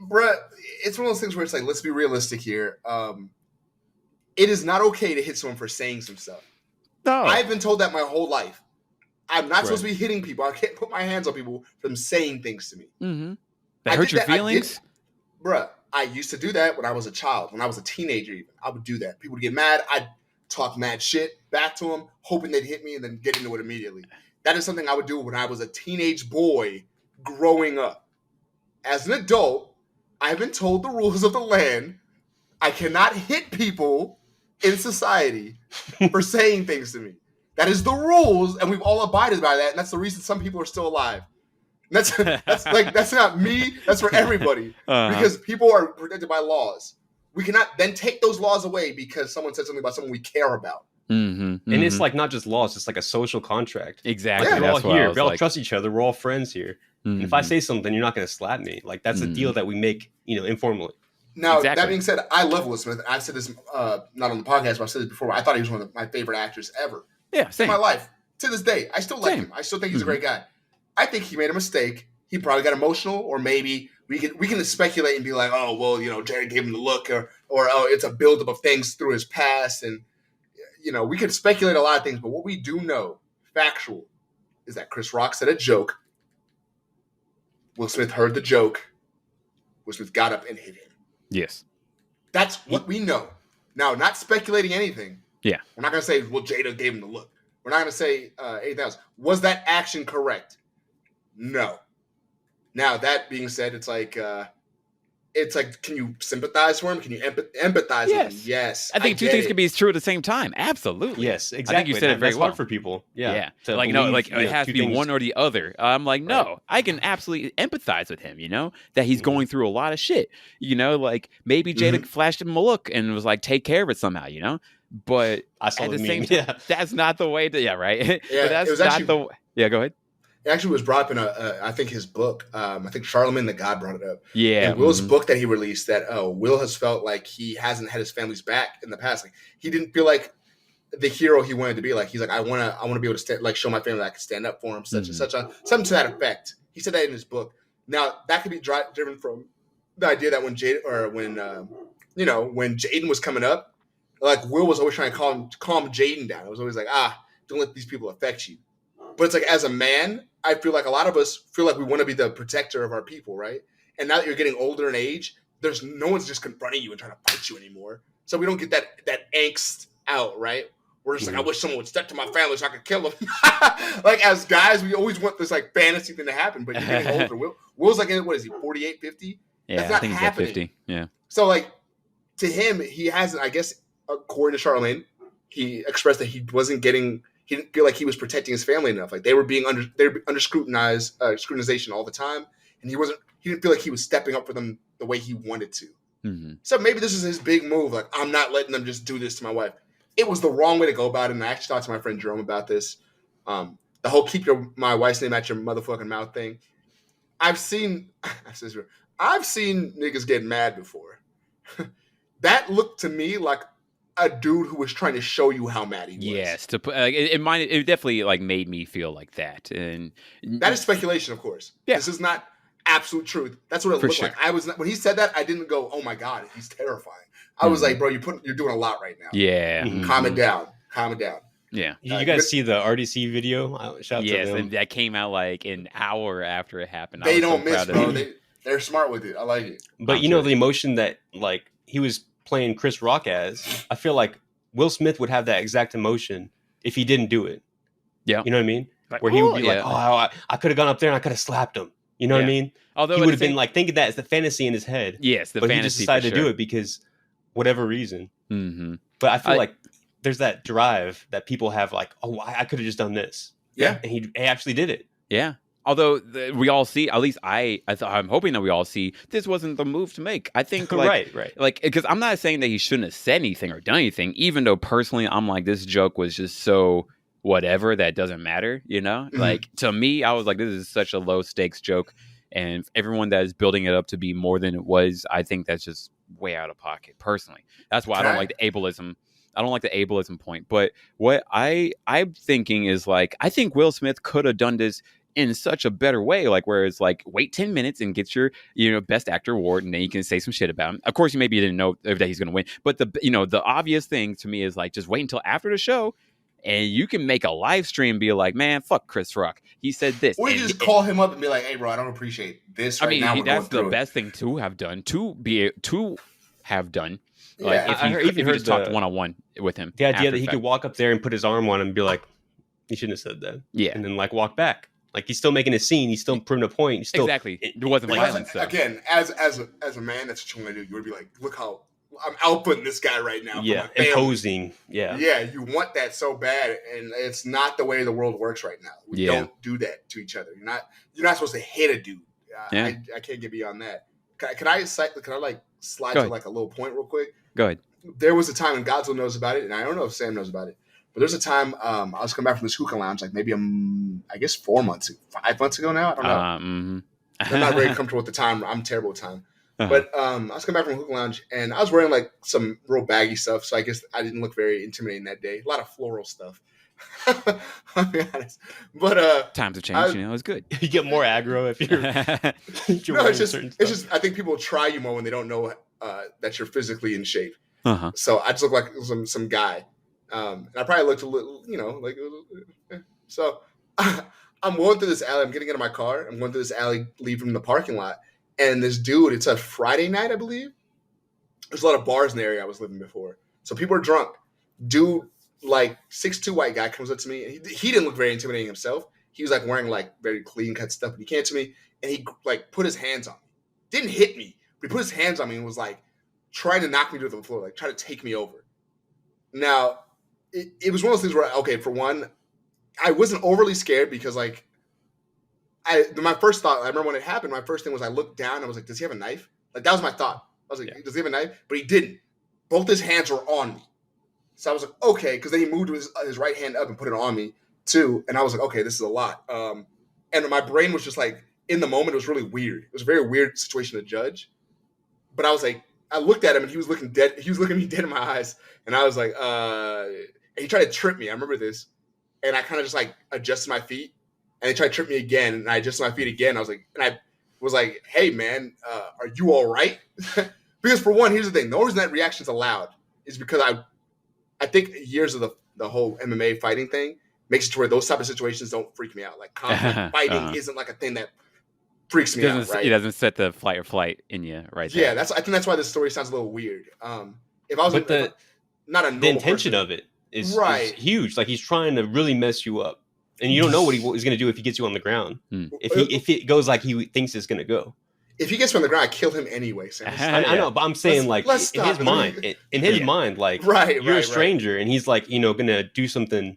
bruh, it's one of those things where it's like, let's be realistic here. It is not okay to hit someone for saying some stuff. No, I've been told that my whole life. I'm not supposed to be hitting people. I can't put my hands on people from saying things to me. Mm-hmm. That hurt your feelings? Bruh, I used to do that when I was a child. When I was a teenager even. I would do that. People would get mad. I'd talk mad shit back to them, hoping they'd hit me and then get into it immediately. That is something I would do when I was a teenage boy growing up. As an adult, I've been told the rules of the land. I cannot hit people in society for saying things to me. That is the rules, and we've all abided by that, and that's the reason some people are still alive. And that's not me. That's for everybody because people are protected by laws. We cannot then take those laws away because someone said something about someone we care about. And it's like not just laws; it's like a social contract. Exactly. Like, we're all here. We all trust each other. We're all friends here. And if I say something, you're not going to slap me. Like that's a deal that we make, informally. Now, that being said, I love Will Smith. I've said this not on the podcast, but I've said this before. I thought he was one of my favorite actors ever. Yeah, same. In my life. To this day, I still like him. I still think he's a great guy. I think he made a mistake. He probably got emotional, or maybe we can speculate and be like, oh, well, Jared gave him the look, or oh, it's a buildup of things through his past, and we could speculate a lot of things. But what we do know, factual, is that Chris Rock said a joke. Will Smith heard the joke. Will Smith got up and hit him. Yes. That's what we know. Now, not speculating anything. Yeah. We're not going to say, well, Jada gave him the look. We're not going to say anything else. Was that action correct? No. Now, that being said, it's like, can you sympathize for him? Can you empathize with him? Yes. I think two things can be true at the same time. Absolutely. Yes, exactly. I think you said it very well. hard for people. Yeah. It has to be one or the other. I'm like, no, I can absolutely empathize with him, that he's going through a lot of shit. Like maybe Jada flashed him a look and was like, take care of it somehow, But I saw at the meme. same time, that's not the way to, right? Yeah, but that's not the way. Yeah, go ahead. It actually was brought up in I think his book. I think Charlemagne the God brought it up. Yeah. In Will's book that he released, that Will has felt like he hasn't had his family's back in the past. Like he didn't feel like the hero he wanted to be. Like he's like, I want to be able to show my family that I can stand up for him, such and such. Something to that effect. He said that in his book. Now that could be driven from the idea that when Jaden was coming up, like Will was always trying to calm Jaden down. It was always like, don't let these people affect you. But it's like, as a man, I feel like a lot of us feel like we want to be the protector of our people, right? And now that you're getting older in age, there's no one's just confronting you and trying to fight you anymore. So we don't get that angst out, right? We're just like, I wish someone would step to my family so I could kill them. Like, as guys, we always want this, like, fantasy thing to happen, but you're getting older. Will's like, what is he, 48, 50? Yeah, That's not I think happening. he's at 50, yeah. So, like, to him, he hasn't, I guess, according to Charlemagne, he expressed that he didn't feel like he was protecting his family enough. Like they were under scrutinization all the time, and he didn't feel like he was stepping up for them the way he wanted to. Mm-hmm. So maybe this is his big move. Like, I'm not letting them just do this to my wife. It was the wrong way to go about it. And I actually talked to my friend Jerome about this. The whole keep my wife's name out your motherfucking mouth thing. I've seen niggas get mad before. That looked to me like a dude who was trying to show you how mad he was. Yes, to put it definitely like made me feel like that, and that is speculation, of course. Yeah. This is not absolute truth. That's what it looked like. When he said that, I didn't go, "Oh my god, he's terrifying." I was like, "Bro, you're doing a lot right now." Yeah, calm it down. Yeah. Did you guys see the RDC video? Shout out to them. And that came out like an hour after it happened. They don't miss, bro. They're smart with it. I like it. But the emotion that like he was playing Chris Rock as, I feel like Will Smith would have that exact emotion if he didn't do it. Yeah. You know what I mean? Like, where he would be like, I could have gone up there and I could have slapped him. You know what I mean? Although he would have been like thinking that as the fantasy in his head. Yes, but he just decided to do it because whatever reason. Mm-hmm. But I feel like there's that drive that people have like, I could have just done this. Yeah. And he actually did it. Yeah. Although we all see, at least I'm hoping that we all see, this wasn't the move to make. I think, right. Like, because I'm not saying that he shouldn't have said anything or done anything, even though personally I'm like, this joke was just so whatever that doesn't matter, Mm-hmm. Like, to me, I was like, this is such a low stakes joke, and everyone that is building it up to be more than it was, I think that's just way out of pocket, personally. That's why I don't like the ableism. I don't like the ableism point. But what I'm thinking is, like, I think Will Smith could have done this in such a better way, like where it's like, wait 10 minutes and get your best actor award, and then you can say some shit about him. Of course, maybe you didn't know that he's going to win, but the obvious thing to me is like, just wait until after the show, and you can make a live stream and be like, man, fuck Chris Rock, he said this, or you just call him up and be like, hey bro, I don't appreciate this right now. That's the best thing to have done. Like, if you just talked one-on-one with him, the idea that he could walk up there and put his arm on him and be like, you shouldn't have said that, and then like walk back. Like, he's still making a scene. He's still proving a point. Exactly. It wasn't violence, though. Again, as a man, that's what you want to do. You would be like, look how I'm outputting this guy right now. Yeah, for my family. imposing. Yeah. Yeah, you want that so bad, and it's not the way the world works right now. We don't do that to each other. You're not supposed to hit a dude. I can't get beyond that. Can I slide to like a little point real quick? Go ahead. There was a time, and Godzilla knows about it, and I don't know if Sam knows about it, but there's a time I was coming back from this hookah lounge, like maybe I guess 5 months ago now. I don't know. I'm not very comfortable with the time. I'm terrible with time. But I was coming back from hookah lounge, and I was wearing like some real baggy stuff, so I guess I didn't look very intimidating that day. A lot of floral stuff. I'll be honest. But times have changed, it's good. You get more aggro if you're, no, it's just I think people try you more when they don't know that you're physically in shape. So I just look like some guy. And I probably looked a little, like so I'm going through this alley, I'm getting out of my car, I'm going through this alley, leaving the parking lot. And this dude, it's a Friday night, I believe. There's a lot of bars in the area I was living before. So people are drunk. Dude, like 6'2" white guy comes up to me. And he didn't look very intimidating himself. He was like wearing like very clean cut stuff. But he came to me and he like put his hands on me. Didn't hit me, but he put his hands on me and was like trying to knock me to the floor, like trying to take me over. Now, it was one of those things where, okay, for one, I wasn't overly scared because like, my first thought, I remember when it happened, my first thing was I looked down and I was like, does he have a knife? Like, that was my thought. I was like, does he have a knife? But he didn't. Both his hands were on me. So I was like, okay, because then he moved his right hand up and put it on me too. And I was like, okay, this is a lot. And my brain was just like, in the moment, it was really weird. It was a very weird situation to judge. But I was like, I looked at him and he was looking dead. He was looking me dead in my eyes. And I was like, and he tried to trip me. I remember this. And I kind of just like adjusted my feet. And they tried to trip me again, and I adjusted my feet again. I was like, hey, man, are you all right? Because for one, here's the thing. The only reason that reaction's allowed is because I think years of the whole MMA fighting thing makes it to where those type of situations don't freak me out. Like conflict fighting isn't like a thing that freaks me out, right? It doesn't set the fight or flight in you right there. Yeah, I think that's why this story sounds a little weird. If I was not a normal the intention person, of it is huge. Like he's trying to really mess you up. And you don't know what he's going to do if he gets you on the ground. If it goes like he thinks it's going to go. If he gets me on the ground, I kill him anyway. Sam. I know, but I'm saying in his mind, like you're a stranger, and he's like, going to do something.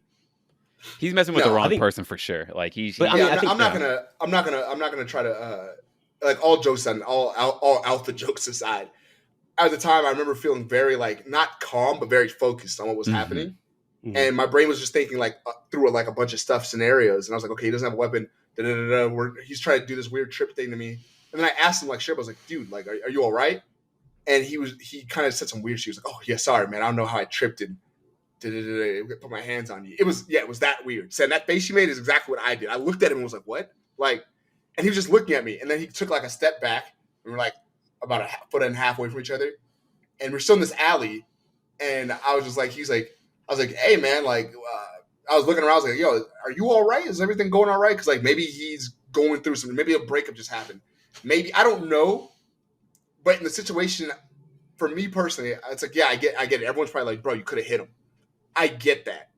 He's messing with the wrong person for sure. Like I'm not gonna try to like all jokes aside, all alpha jokes aside. At the time, I remember feeling very like not calm, but very focused on what was happening. And my brain was just thinking like through like a bunch of stuff scenarios. And I was like, okay, he doesn't have a weapon. He's trying to do this weird trip thing to me. And then I asked him like, sure, I was like, dude, like, are you all right? And he kind of said some weird shit. He was like, oh yeah, sorry, man. I don't know how I tripped and put my hands on you. It was that weird. So that face you made is exactly what I did. I looked at him and was like, what? Like, and he was just looking at me. And then he took like a step back. And we're like about a foot and a half away from each other. And we're still in this alley. And I was just like, I was like, hey, man, like, I was looking around. I was like, yo, are you all right? Is everything going all right? Because, like, maybe he's going through something. Maybe a breakup just happened. Maybe. I don't know. But in the situation, for me personally, it's like, yeah, I get it. Everyone's probably like, bro, you could have hit him. I get that.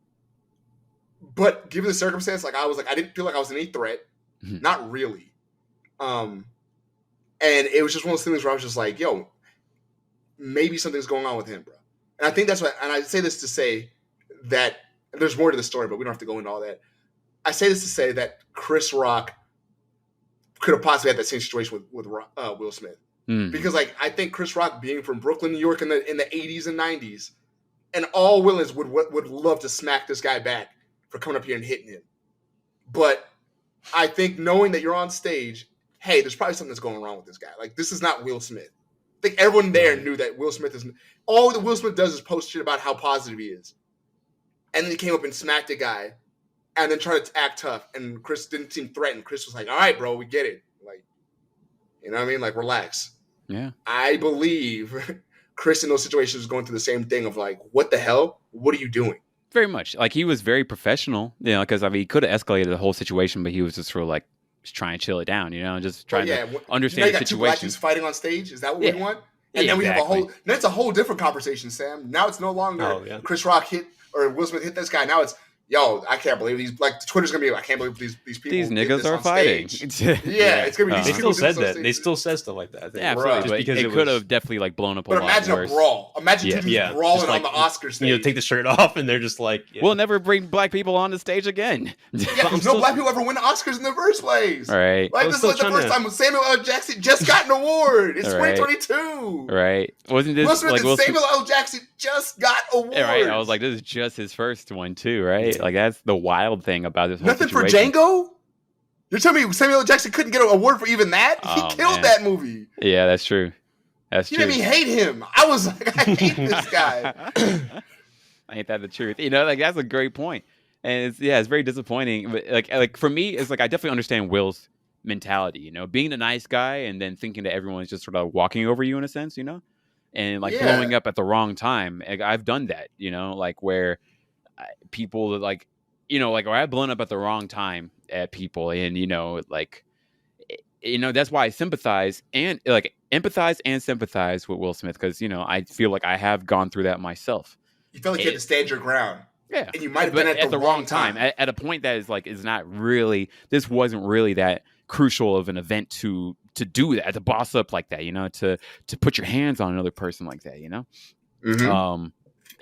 But given the circumstance, like, I didn't feel like I was any threat. Not really. And it was just one of those things where I was just like, yo, maybe something's going on with him, bro. And I think that's what, and I say this to say that there's more to the story, but we don't have to go into all that. I say this to say that Chris Rock could have possibly had that same situation with Will Smith. Because like I think Chris Rock being from Brooklyn, New York in the 80s and 90s, and all Willans would love to smack this guy back for coming up here and hitting him. But I think knowing that you're on stage, hey, there's probably something that's going wrong with this guy. Like this is not Will Smith. I think everyone there knew that Will Smith is all that Will Smith does is post shit about how positive he is. And then he came up and smacked a guy and then tried to act tough. And Chris didn't seem threatened. Chris was like, all right, bro, we get it. Like, you know what I mean? Like, relax. Yeah. I believe Chris in those situations was going through the same thing of like, what the hell? What are you doing? Very much. Like he was very professional, because he could have escalated the whole situation, but he was just sort of like, just trying to chill it down, just trying to understand the situation. Two black dudes fighting on stage. Is that what we want? And then we have a whole. That's a whole different conversation, Sam. Now it's no longer Chris Rock hit or Will Smith hit this guy. Now it's yo, I can't believe these. Like Twitter's gonna be, I can't believe these people. These did niggas this are on fighting. stage. Yeah, it's gonna be. They These still people said did this on that. stage. They still said stuff like that. I think. Yeah, absolutely. Bruh. But it could have definitely like blown up a But lot imagine worse. a brawl. Imagine two dudes brawling just like, on the Oscar stage. You know, take the shirt off, and they're just like, We'll never bring black people on the stage again. Yeah, because no black people ever win Oscars in the first place. Right. Like, this is like the first time Samuel L. Jackson just got an award. It's Right. 2022. Right. Wasn't this Will Smith like and Samuel L. Jackson just got awards. Yeah, right. I was like, this is just his first one too, right? Like that's the wild thing about this whole Nothing situation. for Django? You're telling me Samuel L. Jackson couldn't get an award for even that? He killed that movie. Yeah, that's true. That's true. You made me hate him. I was like, I hate this guy. Ain't that the truth? You know, like that's a great point. And it's very disappointing. But like for me, it's like I definitely understand Will's mentality, you know, being a nice guy and then thinking that everyone's just sort of walking over you in a sense, you know, and like blowing up at the wrong time. Like, I've done that, you know, like where people like, you know, like where I've blown up at the wrong time at people, and you know, like, you know, that's why I sympathize and like empathize and sympathize with Will Smith, because you know I feel like I have gone through that myself. You felt like you had to stand your ground. Yeah, and you might have been at the wrong time. At a point that is not really. This wasn't really that crucial of an event to do that, to boss up like that, you know, to put your hands on another person like that, you know. Mm-hmm.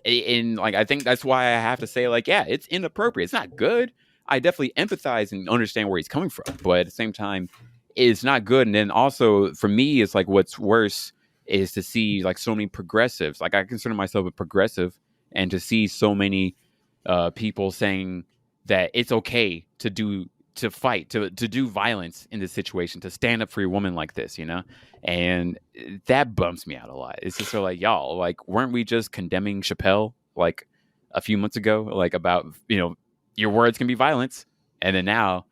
And like I think that's why I have to say, like, yeah, it's inappropriate. It's not good. I definitely empathize and understand where he's coming from, but at the same time, it's not good. And then also for me, it's like what's worse is to see like so many progressives. Like I consider myself a progressive, and to see so many people saying that it's okay to fight, to do violence in this situation, to stand up for your woman like this, you know? And that bumps me out a lot. It's just sort of like, y'all, like, weren't we just condemning Chappelle like a few months ago? Like about, you know, your words can be violence. And then now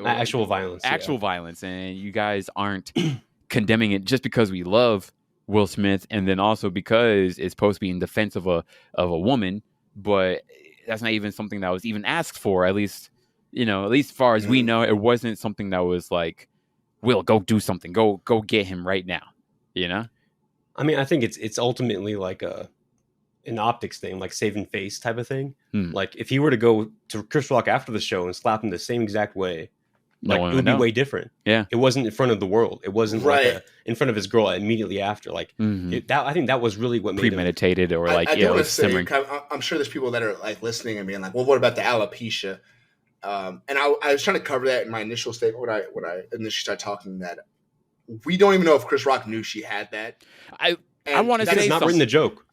actual violence, violence. And you guys aren't condemning it just because we love Will Smith. And then also because it's supposed to be in defense of a woman, but that's not even something that was even asked for, at least, you know, at least as far as we know, it wasn't something that was like, Will, go do something. Go get him right now. You know? I mean, I think it's ultimately like an optics thing, like saving face type of thing. Like if he were to go to Chris Rock after the show and slap him the same exact way, like it would be way different. Yeah. It wasn't in front of the world. It wasn't like in front of his girl immediately after. Like I think that was really what made premeditated him. Or like, you know, simmering. I'm sure there's people that are like listening and being like, well, what about the alopecia? And I was trying to cover that in my initial statement when I initially started talking, that we don't even know if Chris Rock knew she had that. I want to say that's not written the joke.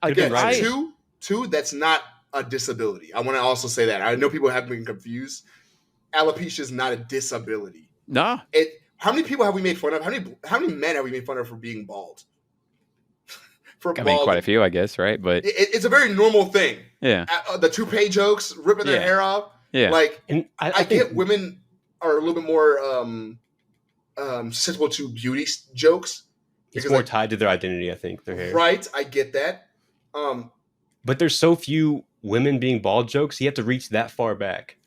Two, that's not a disability. I want to also say that. I know people have been confused. Alopecia is not a disability. No. How many people have we made fun of? How many men have we made fun of for being bald? Quite a few, I guess, right? But it's a very normal thing. Yeah. The toupee jokes, ripping their hair off. Yeah. Like, and I get women are a little bit more susceptible to beauty jokes. It's more tied to their identity, I think, their hair. Right, I get that. But there's so few women being bald jokes, you have to reach that far back.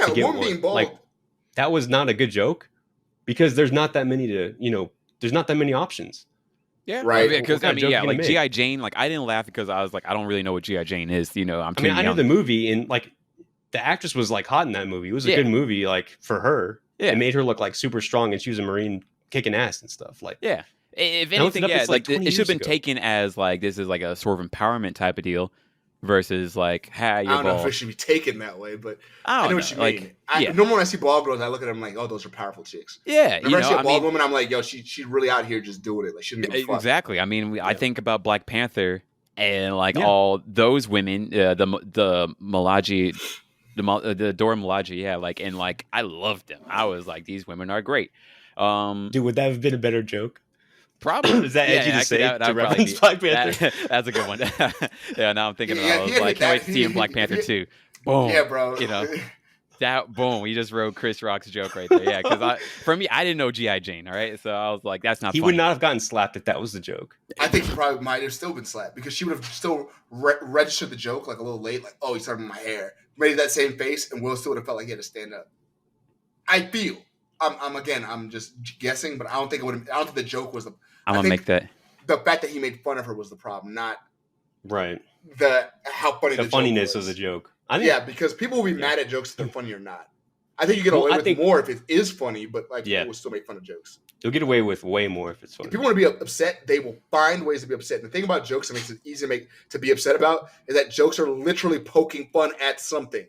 And yeah, women being bald. Like, that was not a good joke because there's not that many there's not that many options. Yeah, right. Because like G.I. Jane, like I didn't laugh because I was like, I don't really know what G.I. Jane is. You know, I know the movie, and like the actress was like hot in that movie. It was a good movie, like for her. Yeah, it made her look like super strong, and she was a Marine kicking ass and stuff. Like, yeah. If anything, like it should have been taken as like this is like a sort of empowerment type of deal, versus like, hey, you're I don't bald. know if it should be taken that way, but I know what you mean. Like, normally when I see bald girls, I look at them like, oh, those are powerful chicks. Yeah, whenever I see a bald woman, I'm like, yo, she's really out here just doing it. Like, she didn't give a fuck. Exactly. I mean, I think about Black Panther and like all those women, the Malaji. The Dora Milaje, like, and like I loved them. I was like, these women are great. Dude, would that have been a better joke? Probably. Is that edgy to say to reference Black Panther? That's a good one. Yeah, now I'm thinking about it. I was like, can't wait to see him Black Panther 2. Boom. Yeah, bro. You know, that boom. We just wrote Chris Rock's joke right there. Yeah, because for me, I didn't know G.I. Jane. All right, so I was like, that's not. He would not have gotten slapped if that was the joke. I think he probably might have still been slapped because she would have still registered the joke like a little late, like, oh, he's talking about my hair. Made that same face, and Will still would have felt like he had to stand up. I feel. I'm just guessing, but I don't think it would have. I don't think the joke was the. I'm gonna make that. The fact that he made fun of her was the problem, not right. How funny the funniness of the joke. because people will be mad at jokes if they're funny or not. I think you get away with more if it is funny, but like people will still make fun of jokes. You'll get away with way more if it's funny. If people want to be upset, they will find ways to be upset. And the thing about jokes that makes it easy to be upset about is that jokes are literally poking fun at something.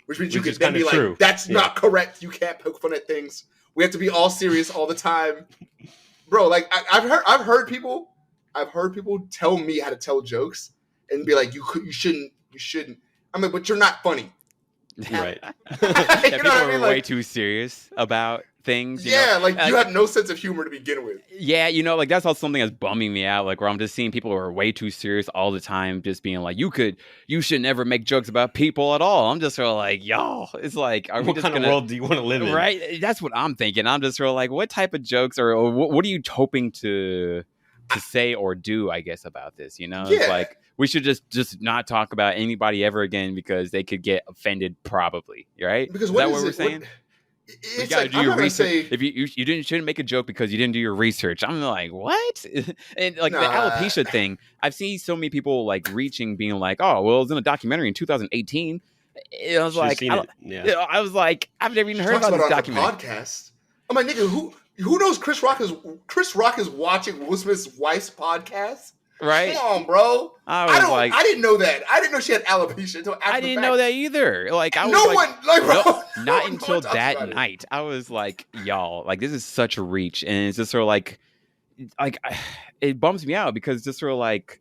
Which means you can then be like, that's not correct. You can't poke fun at things. We have to be all serious all the time. Bro, like I've heard people tell me how to tell jokes and be like, you shouldn't. I'm like, but you're not funny. Right. People are way too serious about things. You know? Like you have no sense of humor to begin with. Yeah, like that's also something that's bumming me out. Like where I'm just seeing people who are way too serious all the time, just being like, you should never make jokes about people at all. I'm just sort of like, y'all, it's like, what kind of world do you want to live in? Right? That's what I'm thinking. I'm just sort of like, what type of jokes or what are you hoping to say or do, I guess, about this? It's like we should just not talk about anybody ever again because they could get offended, probably. Right? Because is that what we're saying? You gotta do your research. If you shouldn't make a joke because you didn't do your research. I'm like, what? And like the alopecia thing, I've seen so many people like being like, oh, well, it was in a documentary in 2018. I was like, I was like, I've never even heard about this documentary. Podcast. I'm like, nigga, who knows Chris Rock is watching Will Smith's wife's podcast? Right? Come on, bro. I didn't know that. I didn't know she had alopecia until after I didn't know that either. Like I was bro, not until that night. I was like, y'all, like this is such a reach, and it's just sort of like it bums me out because it's just sort of like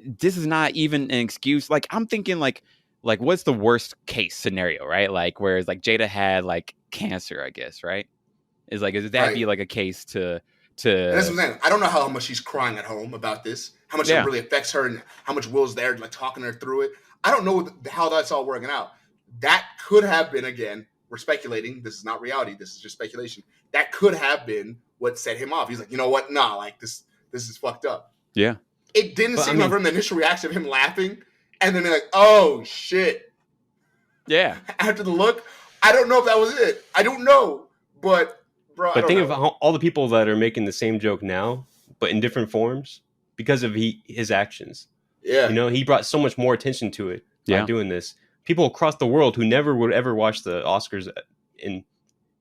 this is not even an excuse. Like I'm thinking like what's the worst case scenario, right? Like whereas like Jada had like cancer, I guess, right? Is that be like a case to? And that's what I'm saying. I don't know how much she's crying at home about this. How much it really affects her and how much Will's there like talking her through it. I don't know how that's all working out. That could have been, again, we're speculating. This is not reality. This is just speculation. That could have been what set him off. He's like, you know what? Nah, like this is fucked up. Yeah. It didn't seem from the initial reaction of him laughing and then they're like, oh shit. Yeah. After the look, I don't know if that was it. I don't know. But bro, think of all the people that are making the same joke now, but in different forms because of his actions. Yeah. He brought so much more attention to it by doing this. People across the world who never would ever watch the Oscars in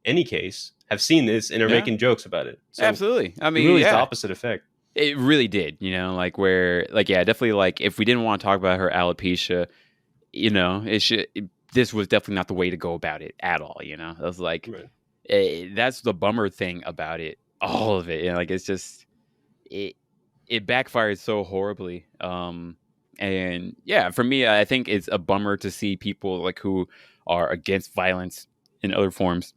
any case have seen this and are making jokes about it. So absolutely. I mean, really, it's the opposite effect. It really did, like where, like, yeah, definitely, like, if we didn't want to talk about her alopecia, this was definitely not the way to go about it at all, I was like, that's the bummer thing about it, all of it, like, it's just, it backfired so horribly, and, yeah, for me, I think it's a bummer to see people, like, who are against violence in other forms.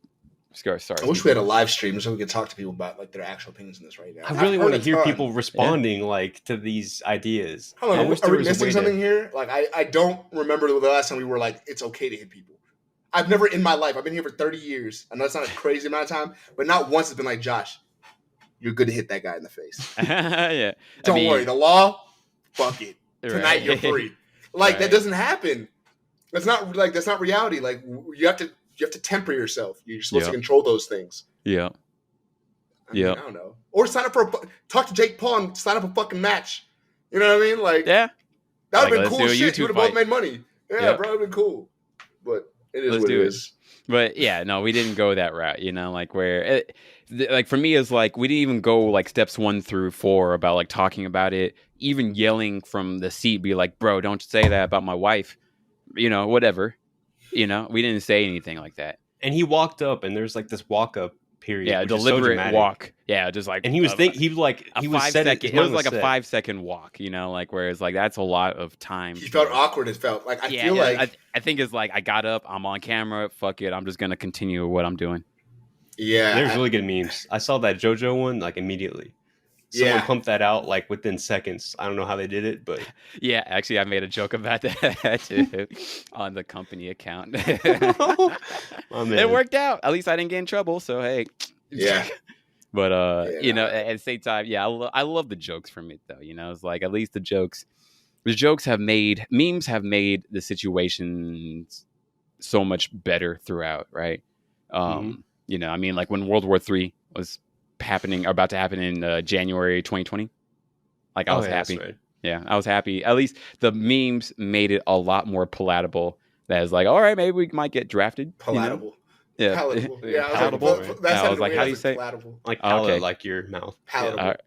Sorry. I wish we had a live stream so we could talk to people about like their actual opinions in this right now. I really want to hear people responding like to these ideas. Are we missing something here? Like I don't remember the last time we were like, it's okay to hit people. I've never in my life. I've been here for 30 years. I know it's not a crazy amount of time, but not once it's been like, Josh, you're good to hit that guy in the face. Yeah. Don't worry. The law, fuck it. Tonight you're free. Like that doesn't happen. That's not reality. Like you have to temper yourself. You're supposed to control those things. Yeah. I don't know. Or talk to Jake Paul and sign up a fucking match. You know what I mean? Like, that would have been cool shit. You would have both made money. Yeah, bro, it would have been cool. But it is what it is. But yeah, no, we didn't go that route, like where, like for me, it's like we didn't even go like steps 1 through 4 about like talking about it, even yelling from the seat, be like, bro, don't say that about my wife, whatever. We didn't say anything like that. And he walked up, and there's like this walk up period. Yeah, deliberate walk. Yeah, just like. And he was It was like a 5-second walk. Like whereas like that's a lot of time. He felt awkward. It felt like I think it's like I got up. I'm on camera. Fuck it. I'm just gonna continue what I'm doing. Yeah, there's really good memes. I saw that JoJo one like immediately. Someone pumped that out like within seconds. I don't know how they did it, but yeah, actually, I made a joke about that too on the company account. It worked out. At least I didn't get in trouble. So hey, yeah. But at the same time, yeah, I love the jokes from it though. It's like at least the jokes have made memes have made the situation so much better throughout, right? I mean, like when World War III was about to happen in January 2020. Like I was happy. Right. Yeah, I was happy. At least the memes made it a lot more palatable That's like, all right, maybe we might get drafted. Palatable. You know? Yeah. Palatable. Yeah, Palatable, I was like, right? that I was sounded like, weird. how I do you was say? palatable. Like Oh, palate, okay. like your mouth. Palatable. All right.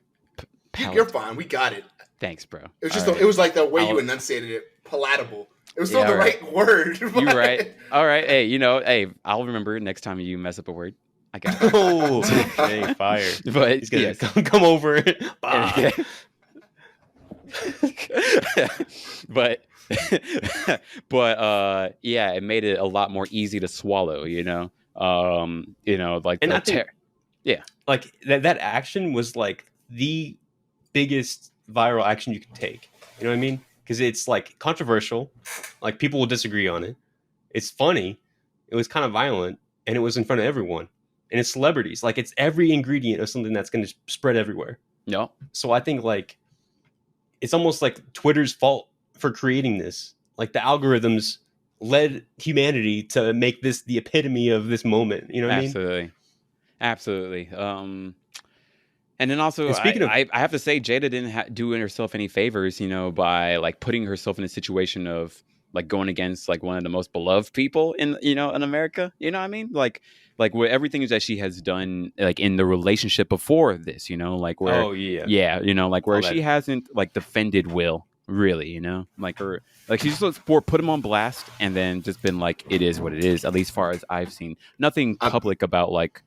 You're fine. We got it. Thanks, bro. It was just All right. it was like the way you I'll- enunciated it. Palatable. It was still Yeah, the all right. right word. You but- right. All right. Hey, hey, I'll remember next time you mess up a word. I got it. Oh, dang, fire! But He's gonna yes. come over. Bah. but yeah, it made it a lot more easy to swallow, like And the I think- like that action was like the biggest viral action you could take. You know what I mean? Because it's like controversial, like people will disagree on it. It's funny. It was kind of violent, and it was in front of everyone. And it's celebrities. Like it's every ingredient of something that's going to spread everywhere. No. So I think like it's almost like Twitter's fault for creating this. Like the algorithms led humanity to make this the epitome of this moment. You know what I mean? Absolutely. And then also, And speaking of- I have to say, Jada didn't do herself any favors, by like putting herself in a situation of like going against like one of the most beloved people in America. You know what I mean? Like with everything that she has done, like in the relationship before this, like where, like where All she that. hasn't like defended Will really, like her, like she's just put him on blast and then just been like, it is what it is. At least far as I've seen, nothing public about like.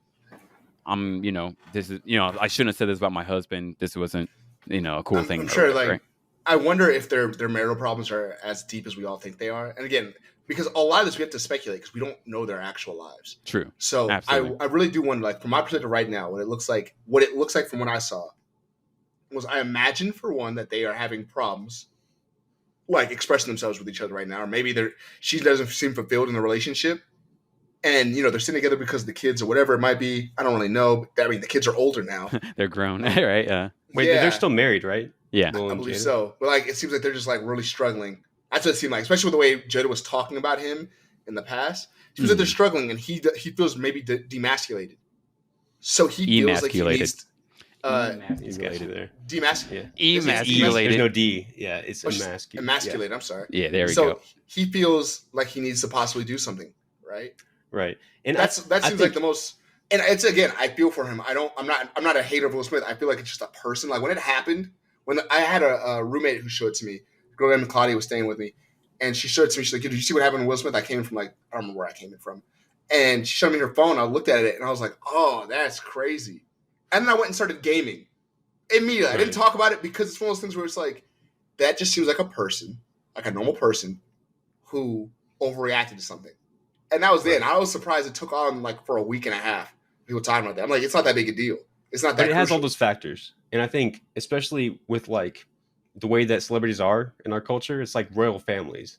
This is, I shouldn't have said this about my husband. This wasn't, a cool thing. I'm sure, right? I wonder if their marital problems are as deep as we all think they are. And again, because a lot of this we have to speculate because we don't know their actual lives. True. So I really do wonder, like from my perspective right now, what it looks like from what I saw was I imagine for one that they are having problems like expressing themselves with each other right now, or maybe she doesn't seem fulfilled in the relationship. And, they're sitting together because of the kids or whatever it might be. I don't really know. But, I mean, the kids are older now. They're grown, right? Yeah. Wait, they're still married, right? Yeah. I believe so. But, like, it seems like they're just, like, really struggling. That's what it seemed like, especially with the way Jada was talking about him in the past. It seems like they're struggling, and he feels maybe demasculated. So he feels like he needs... Emasculated there. Demasculated. Yeah. Emasculated. There's no D. Yeah, it's emasculated. Emasculated, I'm sorry. Yeah, there we so go. he feels like he needs to possibly do something, right? Right. And that seems like the most. And it's again, I feel for him. I'm not a hater of Will Smith. I feel like it's just a person. Like when it happened, I had a roommate who showed it to me. A girl named Claudia was staying with me, and she showed it to me. She's like, "Did you see what happened to Will Smith?" I came from like I don't remember where I came in from, and she showed me her phone. I looked at it and I was like, "Oh, that's crazy." And then I went and started gaming immediately. Right. I didn't talk about it because it's one of those things where it's like that just seems like a person, like a normal person, who overreacted to something. And that was it. And I was surprised it took on like for a week and a half. People talking about that. I'm like, it's not that big a deal. It's not that. But it has all those factors, and I think especially with like the way that celebrities are in our culture, it's like royal families.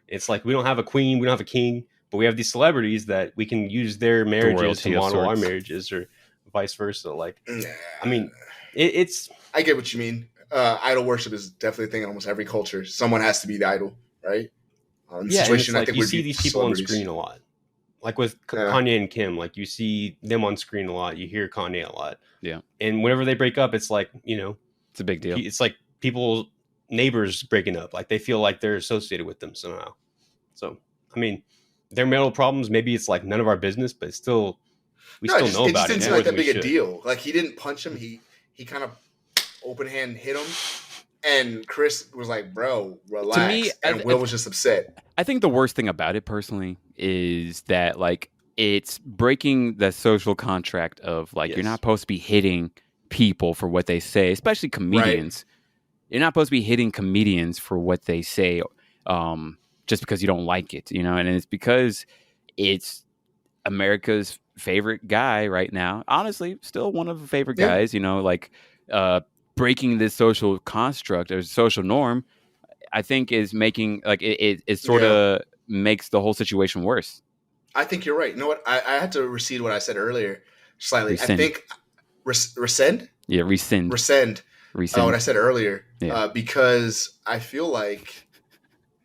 It's like we don't have a queen, we don't have a king, but we have these celebrities that we can use their marriages to model our marriages, or vice versa. Like, I mean, it's. I get what you mean. Idol worship is definitely a thing in almost every culture. Someone has to be the idol, right? Situation, like, I think you see these people on screen a lot. Like with Kanye and Kim, like you see them on screen a lot. You hear Kanye a lot. Yeah. And whenever they break up, it's like, it's a big deal. It's like people's neighbors breaking up. Like they feel like they're associated with them somehow. So, I mean, their marital problems, maybe it's like none of our business, but still, we still know about it. It just didn't seem like that big a deal. Like he didn't punch him. He kind of open hand hit him. And Chris was like, bro, relax. To me, and Will was just upset. I think the worst thing about it personally is that like it's breaking the social contract of like you're not supposed to be hitting people for what they say, especially comedians. Right. You're not supposed to be hitting comedians for what they say just because you don't like it, and it's because it's America's favorite guy right now. Honestly, still one of the favorite guys, breaking this social construct or social norm, I think is making like it sort of makes the whole situation worse. I think you're right. You know what? I had to recede what I said earlier slightly. Rescind. I think rescind? Yeah, rescind. Rescind. What I said earlier. Yeah. Because I feel like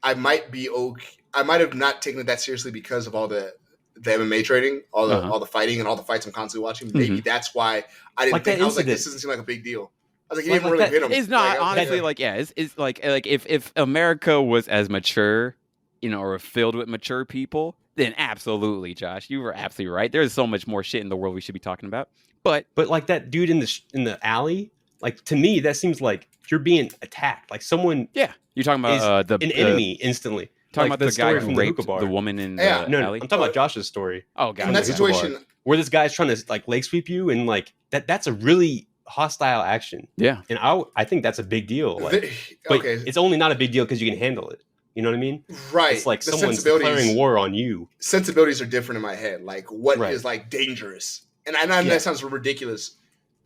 I might be okay. I might have not taken it that seriously because of all the MMA training, all the fighting and all the fights I'm constantly watching. Maybe that's why I didn't think. I was like, this doesn't seem like a big deal. I was like, he didn't really hit him. It's not, honestly, like, it's like if America was as mature or filled with mature people, then absolutely, Josh, you were absolutely right. There's so much more shit in the world we should be talking about. But like that dude in the alley, like to me, that seems like you're being attacked. Like someone, yeah, you're talking about an enemy instantly. Talking like about the guy story who from raped hookah bar. the woman in Yeah. the No, alley. I'm talking about Josh's story. Oh, God. In that situation, where this guy's trying to like leg sweep you, and like that's a really hostile action. Yeah. And I think that's a big deal. Like, but it's only not a big deal because you can handle it. You know what I mean? Right. It's like The someone's declaring war on you. Sensibilities are different in my head. Like what is like dangerous, and I know that sounds ridiculous.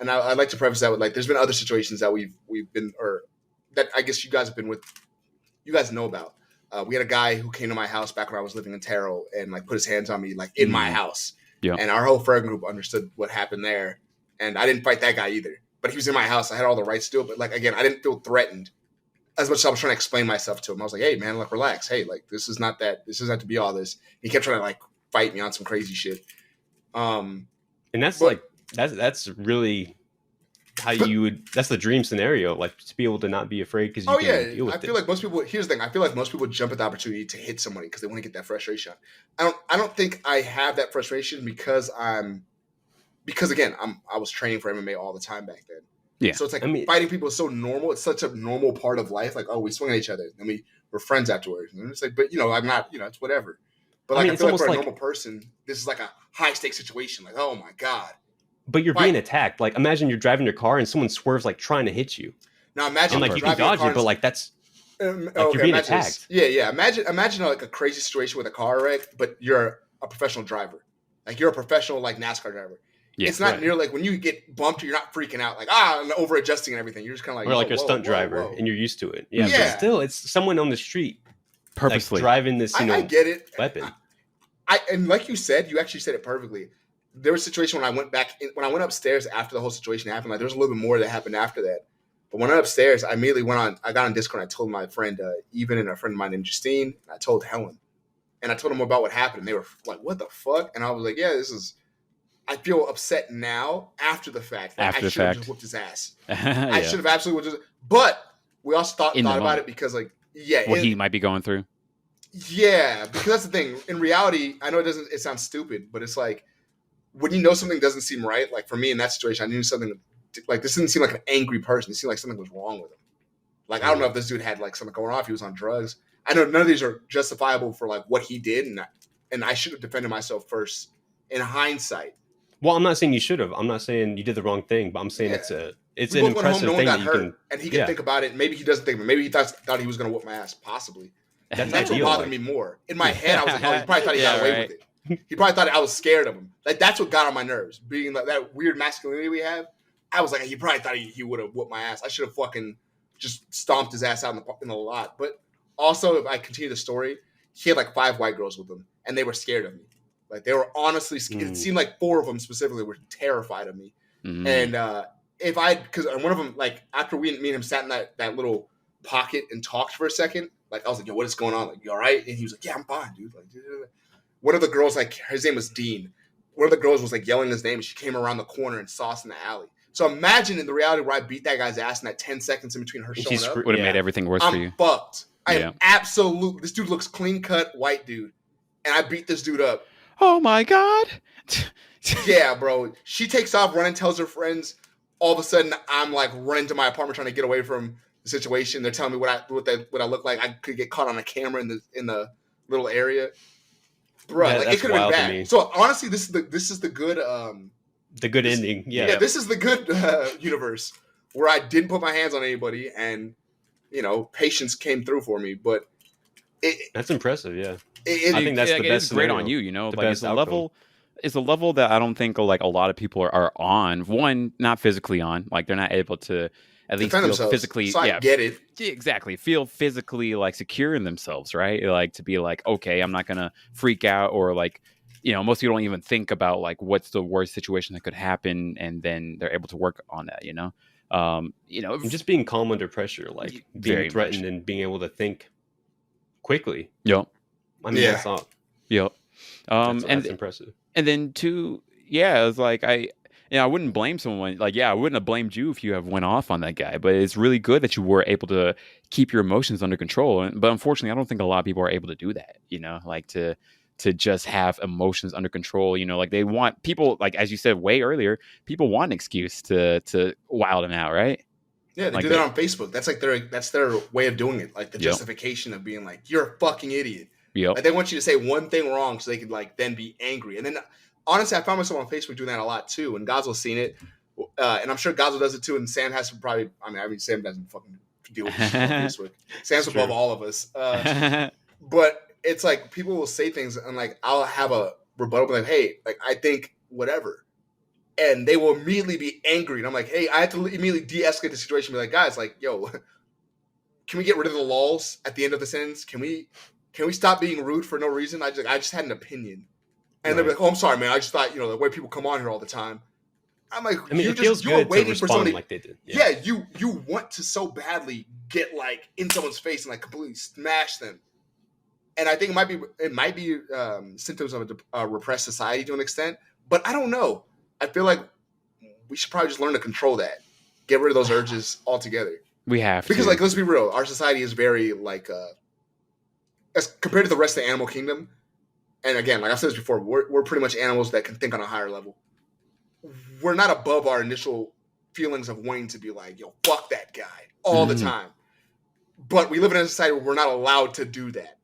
And I'd like to preface that with like, there's been other situations that we've been, or that I guess you guys have been with. You guys know about. We had a guy who came to my house back when I was living in Terrell and like put his hands on me like in my house. Yeah. And our whole friend group understood what happened there. And I didn't fight that guy either. But he was in my house. I had all the rights to do it. But like again, I didn't feel threatened as much as I was trying to explain myself to him. I was like, hey man, like relax. Hey, like this is not to be all this. He kept trying to like fight me on some crazy shit. And that's really how you would. That's the dream scenario, like to be able to not be afraid because you can deal with it. I feel like most people. Here's the thing. I feel like most people jump at the opportunity to hit somebody because they want to get that frustration. I don't think I have that frustration because I was training for MMA all the time back then. Yeah. So it's like fighting people is so normal. It's such a normal part of life. Like, oh, we swing at each other and we're friends afterwards. And it's like, but I'm not. It's whatever. But like I feel like for a normal person, this is like a high stakes situation. Like, oh my god. But you're being attacked. Like, imagine you're driving your car and someone swerves, like trying to hit you. Now imagine, and like you can dodge it, but like that's you're being attacked. Yeah. Imagine like a crazy situation with a car wreck, but you're a professional driver. Like you're a professional like NASCAR driver. Yeah, it's not near like when you get bumped, you're not freaking out like and over adjusting and everything. You're just kind of like, or like you're a stunt driver and you're used to it. Yeah, but still, it's someone on the street purposely driving this. I get it. Weapon. And like you said, you actually said it perfectly. There was a situation when I went upstairs after the whole situation happened. Like there was a little bit more that happened after that. But when I went upstairs, I immediately I got on Discord and I told my friend, Even and a friend of mine named Justine, and I told Helen. And I told them about what happened. And they were like, what the fuck? And I was like, yeah, I feel upset now after the fact. I should have just whooped his ass. I should have absolutely whooped his ass. But we also thought about it because like, what he might be going through. Yeah, because that's the thing. In reality, I know it sounds stupid, but it's like, when you know something doesn't seem right, like for me in that situation, I knew something like this didn't seem like an angry person. It seemed like something was wrong with him. Like I don't know if this dude had like something going on, if he was on drugs. I know none of these are justifiable for like what he did, and I should have defended myself first. In hindsight, well, I'm not saying you should have. I'm not saying you did the wrong thing, but I'm saying it's an impressive thing that you can. And he can think about it. Maybe he doesn't think, but maybe he thought he was going to whoop my ass. Possibly. That's what bothered me more. In my head, I was like, oh, he probably thought he got away with it. He probably thought I was scared of him. Like that's what got on my nerves. Being like that weird masculinity we have, I was like, he probably thought he would have whooped my ass. I should have fucking just stomped his ass out in the lot. But also, if I continue the story, he had like 5 white girls with him, and they were scared of me. Like they were honestly scared. It seemed like 4 of them specifically were terrified of me. Mm-hmm. And because one of them, like after me and him sat in that little pocket and talked for a second, like I was like, yo, what is going on? Like, you all right? And he was like, yeah, I'm fine, dude. Like, one of the girls, like his name was Dean. One of the girls was like yelling his name, and she came around the corner and saw us in the alley. So imagine in the reality where I beat that guy's ass in that 10 seconds in between her showing up. Would have made everything worse for you. I'm fucked. I am absolutely. This dude looks clean cut white dude, and I beat this dude up. Oh my god. Yeah, bro. She takes off running, tells her friends. All of a sudden, I'm like running to my apartment trying to get away from the situation. They're telling me what I look like. I could get caught on a camera in the little area. Bro, like it could have been bad. So honestly, this is the good ending. Yeah, this is the good universe where I didn't put my hands on anybody, and patience came through for me. But that's impressive. Yeah, I think that's the best. It's great on you. Like it's a level. It's a level that I don't think like a lot of people are on. One, not physically on. Like they're not able to at least feel physically. So I get it. Exactly. Feel physically like secure in themselves, right? Like to be like, okay, I'm not gonna freak out, or like, most people don't even think about like what's the worst situation that could happen, and then they're able to work on that. And just being calm under pressure, like being threatened and being able to think quickly. Yep. I mean, that's all. Yep. That's impressive. And then two, it was like I wouldn't blame someone. Like, I wouldn't have blamed you if you have went off on that guy. But it's really good that you were able to keep your emotions under control. But unfortunately, I don't think a lot of people are able to do that. Like to just have emotions under control. Like they want people, like as you said way earlier, people want an excuse to wild them out, right? Yeah, they do that on Facebook. That's like their way of doing it. Like the justification of being like, you're a fucking idiot. Yep. Like they want you to say one thing wrong so they could like then be angry. And then honestly, I found myself on Facebook doing that a lot too. And Gazzo's seen it, and I'm sure Gazzo does it too. And Sam has to probably. I mean, Sam doesn't fucking deal with this on Facebook. Sam's above all of us. But it's like people will say things and like I'll have a rebuttal, like, "Hey, like I think whatever," and they will immediately be angry. And I'm like, "Hey, I have to immediately de-escalate the situation. Be like, guys, like, yo, can we get rid of the lulls at the end of the sentence? Can we stop being rude for no reason? I just had an opinion." And they're like, "Oh, I'm sorry, man. I just thought, the way people come on here all the time." I'm like, I mean, it feels good to respond like they did. Yeah, you want to so badly get like in someone's face and like completely smash them. And I think it might be symptoms of a repressed society to an extent, but I don't know. I feel like we should probably just learn to control that, get rid of those urges altogether. We have because, like, let's be real, our society is very like, as compared to the rest of the animal kingdom. And again, like I've said this before, we're pretty much animals that can think on a higher level. We're not above our initial feelings of wanting to be like, yo, fuck that guy all the time. But we live in a society where we're not allowed to do that.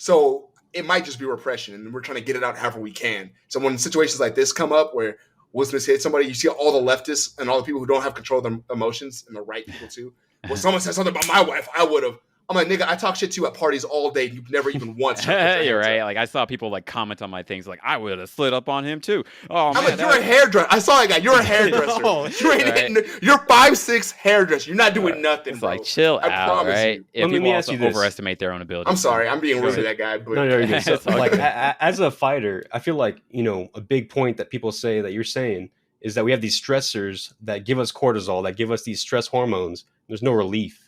So it might just be repression, and we're trying to get it out however we can. So when situations like this come up where Will Smith hit somebody, you see all the leftists and all the people who don't have control of their emotions, and the right people too. Well, someone said something about my wife, I would have. I'm like, nigga, I talk shit to you at parties all day. You've never even once. You're right. Like I saw people like comment on my things, like I would have slid up on him too. Oh, I'm like, you're a hairdresser. I saw a guy. You're a hairdresser. You're 5'6" hairdresser. You're not doing nothing. It's bro. like chill out, right? Yeah, Let me ask you this. Overestimate their own ability. I'm sorry. I'm being rude to that guy. But no, you're good. So, like as a fighter, I feel like a big point that people say that you're saying is that we have these stressors that give us cortisol, that give us these stress hormones. There's no relief.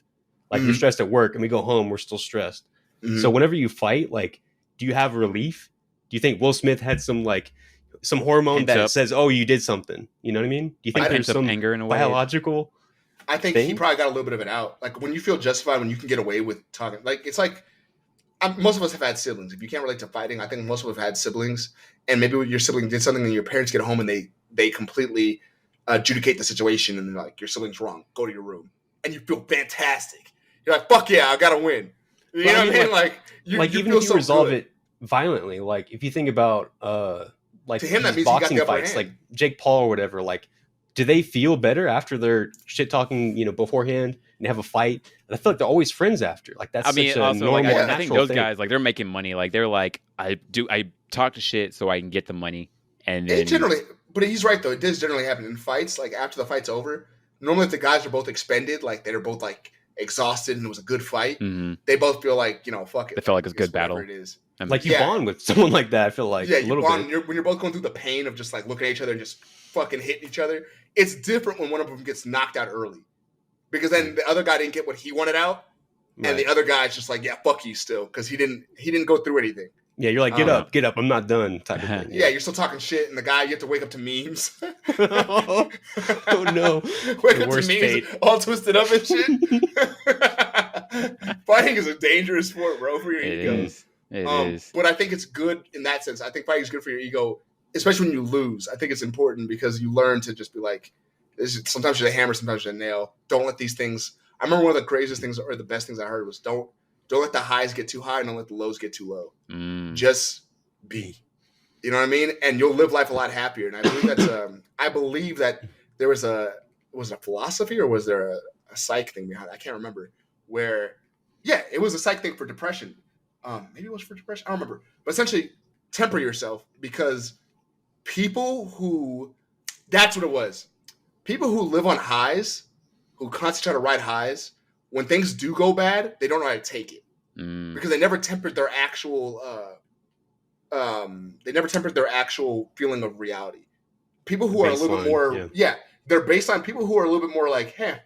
Like you're stressed at work and we go home, we're still stressed. So whenever you fight, like, do you have relief? Do you think Will Smith had some hormone that says, "Oh, you did something"? You know what I mean? Do you think there's some anger in a way? Biological? I think he probably got a little bit of it out. Like when you feel justified, when you can get away with talking, like it's like most of us have had siblings. If you can't relate to fighting, I think most of us have had siblings, and maybe your sibling did something, and your parents get home and they completely adjudicate the situation, and they're like, "Your sibling's wrong. Go to your room," and you feel fantastic. You're like, fuck yeah, I gotta win. You know what I mean? Like even if you resolve it violently, like if you think about like to him, that means boxing he got the upper fights, hand. like Jake Paul or whatever, like do they feel better after they're shit talking, beforehand and have a fight? And I feel like they're always friends after. Like that's such a normal, like, natural I think those thing. guys, like they're making money. Like they're like, I talk to shit so I can get the money. And then but he's right though. It does generally happen in fights. Like after the fight's over, normally if the guys are both expended, like they're both like exhausted and it was a good fight, they both feel like, fuck it. They feel like it's a good battle. It is. Like you bond with someone like that, I feel like a little bit. When you're both going through the pain of just like looking at each other and just fucking hitting each other. It's different when one of them gets knocked out early. Because then the other guy didn't get what he wanted out. And the other guy's just like, yeah, fuck you still. Because he didn't go through anything. Yeah, you're like, get up, I'm not done type of thing. Yeah, you're still talking shit, and the guy, you have to wake up to memes. Oh no. Wake up to memes, all twisted up and shit. Fighting is a dangerous sport, bro, for your ego. It is. But I think it's good in that sense. I think fighting is good for your ego, especially when you lose. I think it's important because you learn to just be like, sometimes you're the hammer, sometimes you're the nail. Don't let these things. I remember one of the craziest things or the best things I heard was don't let the highs get too high and don't let the lows get too low. Just be. You know what I mean? And you'll live life a lot happier. And I believe I believe that there was it a philosophy or was there a psych thing behind it? I can't remember. Where, yeah, it was a psych thing for depression. Maybe it was for depression. I don't remember. But essentially, temper yourself because that's what it was. People who live on highs, who constantly try to ride highs, when things do go bad, they don't know how to take it because they never tempered their actual. They never tempered their actual feeling of reality. People who are a little bit more, they're based on people who are a little bit more like, hey,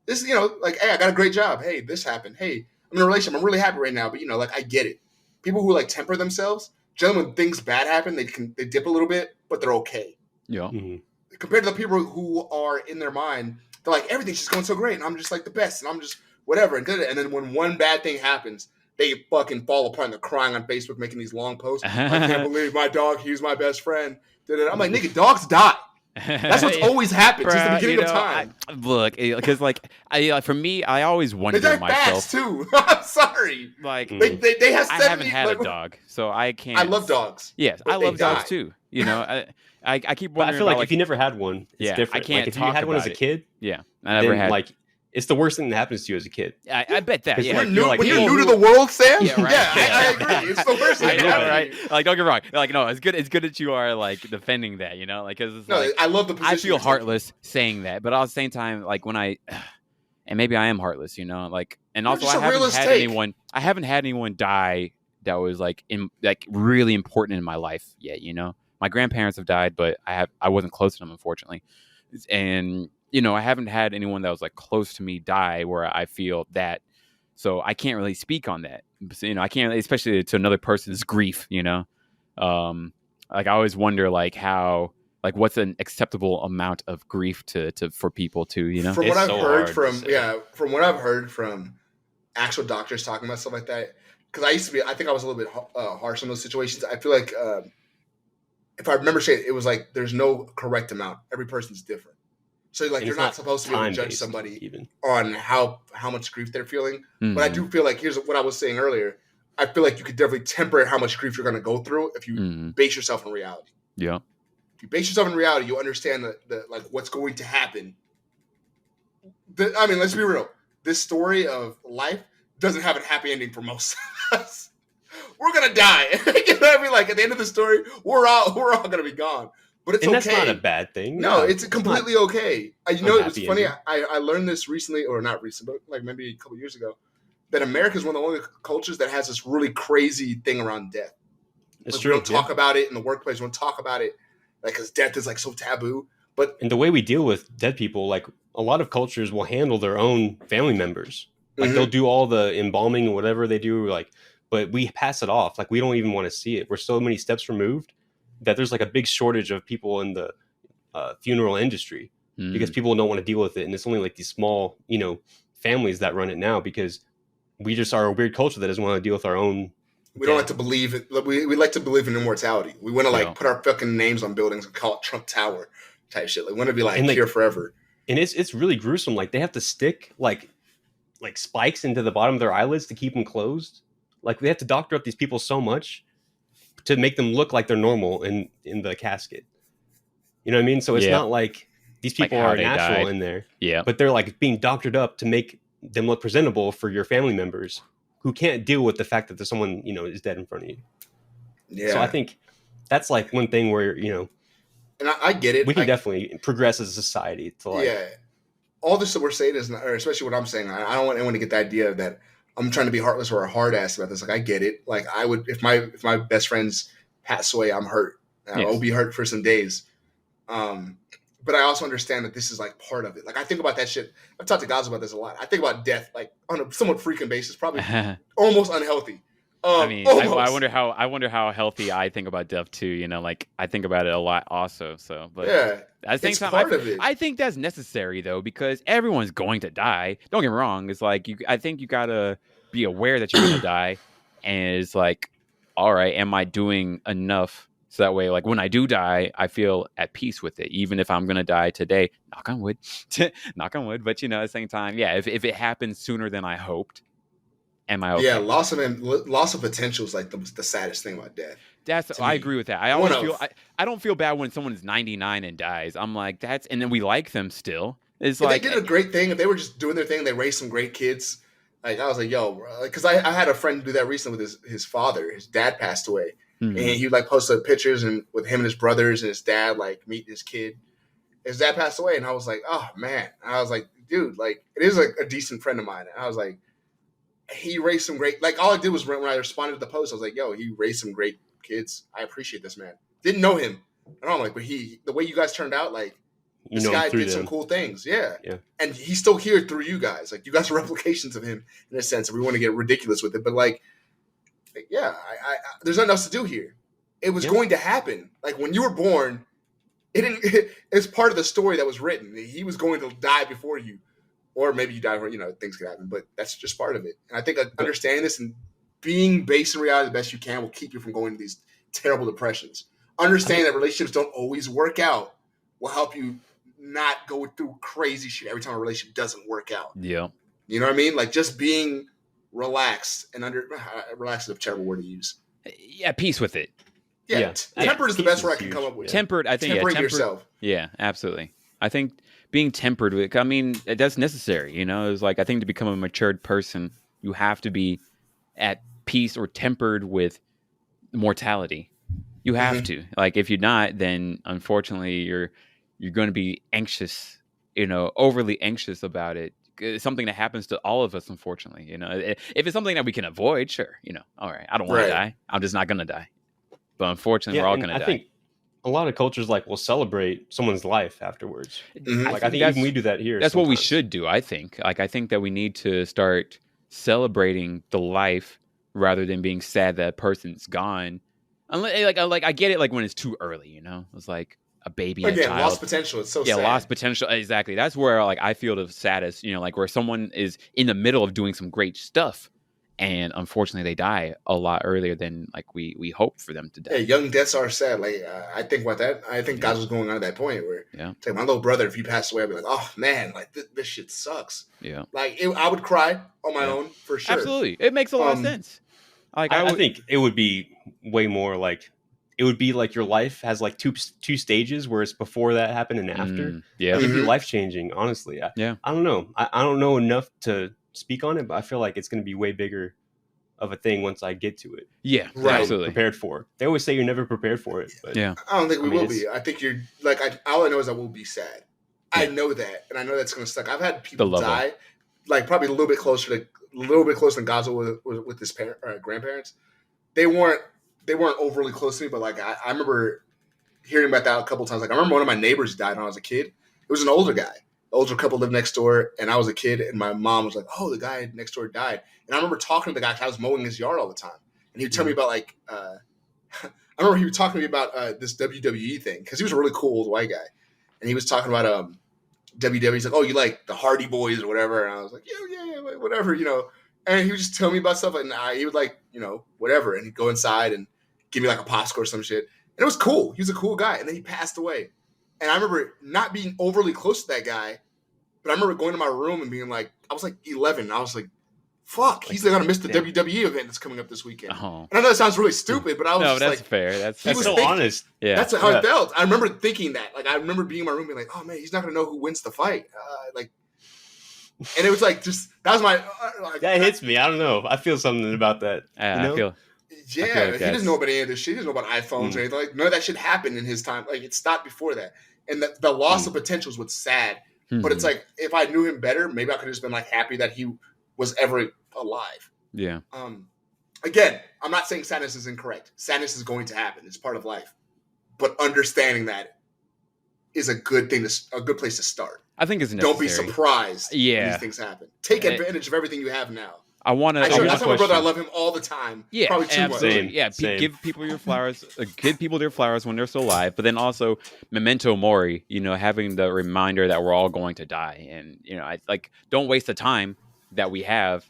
this, like, hey, I got a great job. Hey, this happened. Hey, I'm in a relationship. I'm really happy right now, but like, I get it. People who like temper themselves, generally when things bad happen, they dip a little bit, but they're okay. Yeah. And compared to the people who are in their mind, they're like, everything's just going so great, and I'm just like the best, and I'm just whatever, and good. And then when one bad thing happens, they fucking fall apart and they're crying on Facebook, making these long posts. I can't believe my dog, he's my best friend. I'm like, nigga, dogs die. That's what's always happened since the beginning of time. Look, because for me, I always wondered they myself. Bats too. I'm sorry. Like they have 70. I haven't had a dog, so I can't. I love dogs. Yes, I love dogs too. You know, I keep wondering. But I feel like if you never had one, it's different. I can't. If you had one as a kid, I never had. It's the worst thing that happens to you as a kid. I bet that. Yeah. When you're new to the world, Sam. Yeah, right. I agree. It's the worst thing. Right? Like, don't get me wrong. Like, no, it's good. It's good that you are like defending that. You know, like, because I love the position. I feel heartless saying that, but at the same time, like when and maybe I am heartless. You know, like, and also I haven't had anyone die that was like really important in my life yet. You know, my grandparents have died, but I wasn't close to them, unfortunately, and. You know, I haven't had anyone that was like close to me die where I feel that, so I can't really speak on that. So, you know, I can't, especially to another person's grief. You know, like I always wonder, like how, like what's an acceptable amount of grief for people to, you know. From what I've heard from what I've heard from actual doctors talking about stuff like that, because I think I was a little bit harsh on those situations. I feel like if I remember saying it was like there's no correct amount. Every person's different. So like you're not supposed to be able to judge somebody on how much grief they're feeling. Mm-hmm. But I do feel like here's what I was saying earlier. I feel like you could definitely temper how much grief you're going to go through if you base yourself on reality. Yeah. If you base yourself on reality, you understand the like what's going to happen. I mean, let's be real. This story of life doesn't have a happy ending for most of us. We're gonna die. You know what I mean? Like at the end of the story, we're all gonna be gone. But it's okay. That's not a bad thing. No, it's completely okay. You know, it's funny. I learned this recently, or not recently, but like maybe a couple years ago, that America is one of the only cultures that has this really crazy thing around death. It's like, true. We don't talk about it in the workplace. We don't talk about it like because death is like so taboo. And the way we deal with dead people, like a lot of cultures will handle their own family members. Like they'll do all the embalming and whatever they do. Like, but we pass it off. Like we don't even want to see it. We're so many steps removed that there's like a big shortage of people in the funeral industry because people don't want to deal with it. And it's only like these small, you know, families that run it now because we just are a weird culture that doesn't want to deal with our own. We don't like to believe it. We like to believe in immortality. We want to like put our fucking names on buildings and call it Trump Tower type shit. Like we want to be like here forever. And it's really gruesome. Like they have to stick like spikes into the bottom of their eyelids to keep them closed. Like they have to doctor up these people so much to make them look like they're normal in the casket. You know what I mean? So it's not like these people are natural in there. Yeah. But they're like being doctored up to make them look presentable for your family members who can't deal with the fact that there's someone, you know, is dead in front of you. Yeah. So I think that's like one thing where, you know, and I get it. We can definitely progress as a society to like. Yeah. All this that we're saying is not, or especially what I'm saying, I don't want anyone to get the idea that I'm trying to be heartless or a hard ass about this. Like I get it. Like I would, if my best friends pass away, I'm hurt. I'll be hurt for some days. But I also understand that this is like part of it. Like I think about that shit. I've talked to guys about this a lot. I think about death like on a somewhat frequent basis, probably almost unhealthy. I mean, I wonder how healthy I think about death too. You know, like I think about it a lot also. So, but at the same time, I think that's necessary though because everyone's going to die. Don't get me wrong. It's like I think you gotta be aware that you're gonna die, and it's like, all right, am I doing enough so that way, like when I do die, I feel at peace with it, even if I'm gonna die today. Knock on wood, knock on wood. But you know, at the same time, yeah, if it happens sooner than I hoped. Am I okay? Yeah, loss of potential is like the saddest thing about death. I agree with that. I don't feel bad when someone is 99 and dies. I'm like and then we like them still. It's if like they did a great thing. If they were just doing their thing, they raised some great kids. Like I was like, yo, because I had a friend do that recently with his father. His dad passed away, and he like posted pictures and with him and his brothers and his dad like meeting his kid. His dad passed away, and I was like, oh man. And I was like, dude, like it is like a decent friend of mine. And I was like. He raised some great, like all I did was when I responded to the post, I was like, yo, he raised some great kids. I appreciate this man. Didn't know him. And I'm like, but the way you guys turned out, like this guy did some cool things. Yeah. And he's still here through you guys. Like you guys are replications of him in a sense. And we want to get ridiculous with it. But like yeah, I there's nothing else to do here. It was going to happen. Like when you were born, It didn't. It's part of the story that was written. He was going to die before you, or maybe you die. Things could happen, but that's just part of it. And I think understanding this and being based in reality the best you can will keep you from going to these terrible depressions. Understanding that relationships don't always work out will help you not go through crazy shit every time a relationship doesn't work out. Yeah. You know what I mean? Like just being relaxed and relaxed is a terrible word to use. Yeah, peace with it. Yeah. Tempered is the best word I can come up with. Tempered, I think. Tempering yourself. Yeah, absolutely. I think being tempered with, I mean, that's necessary. It's like, I think to become a matured person, you have to be at peace or tempered with mortality. You have to. Like, if you're not, then unfortunately you're going to be anxious, overly anxious about it. It's something that happens to all of us, unfortunately. If it's something that we can avoid, sure. All right, I don't want to die. I'm just not going to die. But unfortunately, we're all going to die. I think a lot of cultures will celebrate someone's life afterwards. I think even we do that here. That's sometimes what we should do. I think. I think that we need to start celebrating the life rather than being sad that a person's gone. Like I get it. Like when it's too early, it's like a baby. Again, lost potential. It's so sad. Yeah, lost potential. Exactly. That's where I feel the saddest. Like where someone is in the middle of doing some great stuff, and unfortunately they die a lot earlier than we hope for them to die. Yeah, young deaths are sad. I think about that. I think God was going on at that point where, like my little brother, if he passed away, I'd be like, oh man, this shit sucks. Yeah. I would cry on my own for sure. Absolutely, it makes a lot of sense. I think it would be way more it would be like your life has two stages where it's before that happened and after. It'd be life changing. Honestly, I don't know. I don't know enough to speak on it, but I feel like it's going to be way bigger of a thing once I get to it. Yeah, right. Absolutely. Prepared for. They always say you're never prepared for it. But I don't think we will be. I think you're all I know is I will be sad. I know that, and I know that's going to suck. I've had people die, probably a little bit closer than Gaza with his grandparents. They weren't overly close to me, but I remember hearing about that a couple times. I remember one of my neighbors died when I was a kid. It was an older guy. The older couple lived next door, and I was a kid, and my mom was like, "Oh, the guy next door died." And I remember talking to the guy because I was mowing his yard all the time, and he would tell me about I remember he was talking to me about this WWE thing because he was a really cool old white guy, and he was talking about WWE. He's like, "Oh, you like the Hardy Boys or whatever?" And I was like, "Yeah, whatever, And he would just tell me about stuff, and he would whatever, and he'd go inside and give me a popsicle or some shit, and it was cool. He was a cool guy, and then he passed away. And I remember not being overly close to that guy, but I remember going to my room and being I was 11. And I was like, fuck, he's going to miss the WWE event that's coming up this weekend. And I know that sounds really stupid, but I was that's fair. That's so honest. Yeah. That's how I felt. I remember thinking that. I remember being in my room being oh, man, he's not going to know who wins the fight. And it was that was my... that hits me. I don't know. I feel something about that. I feel... Yeah, he doesn't know about any of this shit. He doesn't know about iPhones or anything. None of that shit happened in his time. It stopped before that. And the loss of potential is what's sad. But it's if I knew him better, maybe I could have just been happy that he was ever alive. Yeah. Again, I'm not saying sadness is incorrect. Sadness is going to happen. It's part of life. But understanding that is a good place to start. I think it's necessary. Don't be surprised when these things happen. Take advantage of everything you have now. I want to. I tell my brother I love him all the time. Yeah, probably too much. Yeah, give people your flowers. Give people their flowers when they're still alive. But then also, memento mori. Having the reminder that we're all going to die, and I don't waste the time that we have.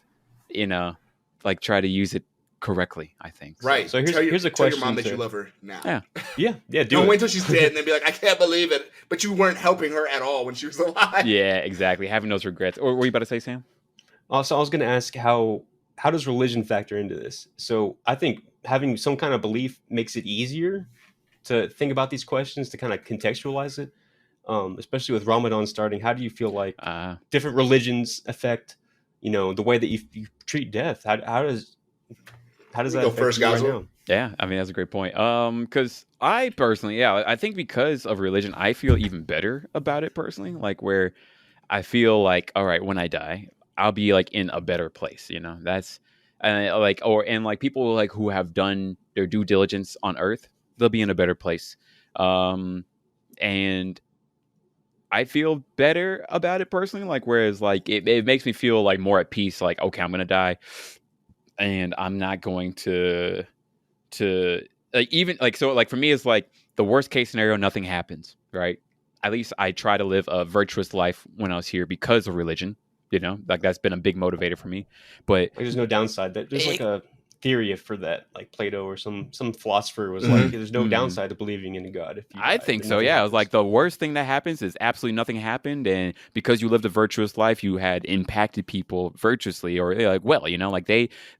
Try to use it correctly. I think. Right. So here's a question. Tell your mom that you love her now. Yeah. Don't wait until she's dead and then be like, I can't believe it. But you weren't helping her at all when she was alive. Yeah, exactly. Having those regrets. Or were you about to say, Sam? Also, I was going to ask how does religion factor into this? So I think having some kind of belief makes it easier to think about these questions, to kind of contextualize it, especially with Ramadan starting. How do you feel like different religions affect, the way that you treat death? How does that affect first, you right Gaza? now? Yeah, I mean, that's a great point. Because I personally, I think because of religion, I feel even better about it personally. Where I feel all right, when I die, I'll be in a better place, that's people who have done their due diligence on earth, they'll be in a better place. And I feel better about it personally, whereas it makes me feel more at peace, okay, I'm going to die and I'm not going to even so for me, it's the worst case scenario, nothing happens, right? At least I try to live a virtuous life when I was here because of religion. Like that's been a big motivator for me. But there's no downside. There's like a theory for that, like Plato or some philosopher was Mhm. like, there's no Mhm. downside to believing in a God. If you I die, think then so. nothing Yeah, it happens. was like the worst thing that happens is absolutely nothing happened, and because you lived a virtuous life, you had impacted people virtuously, or like like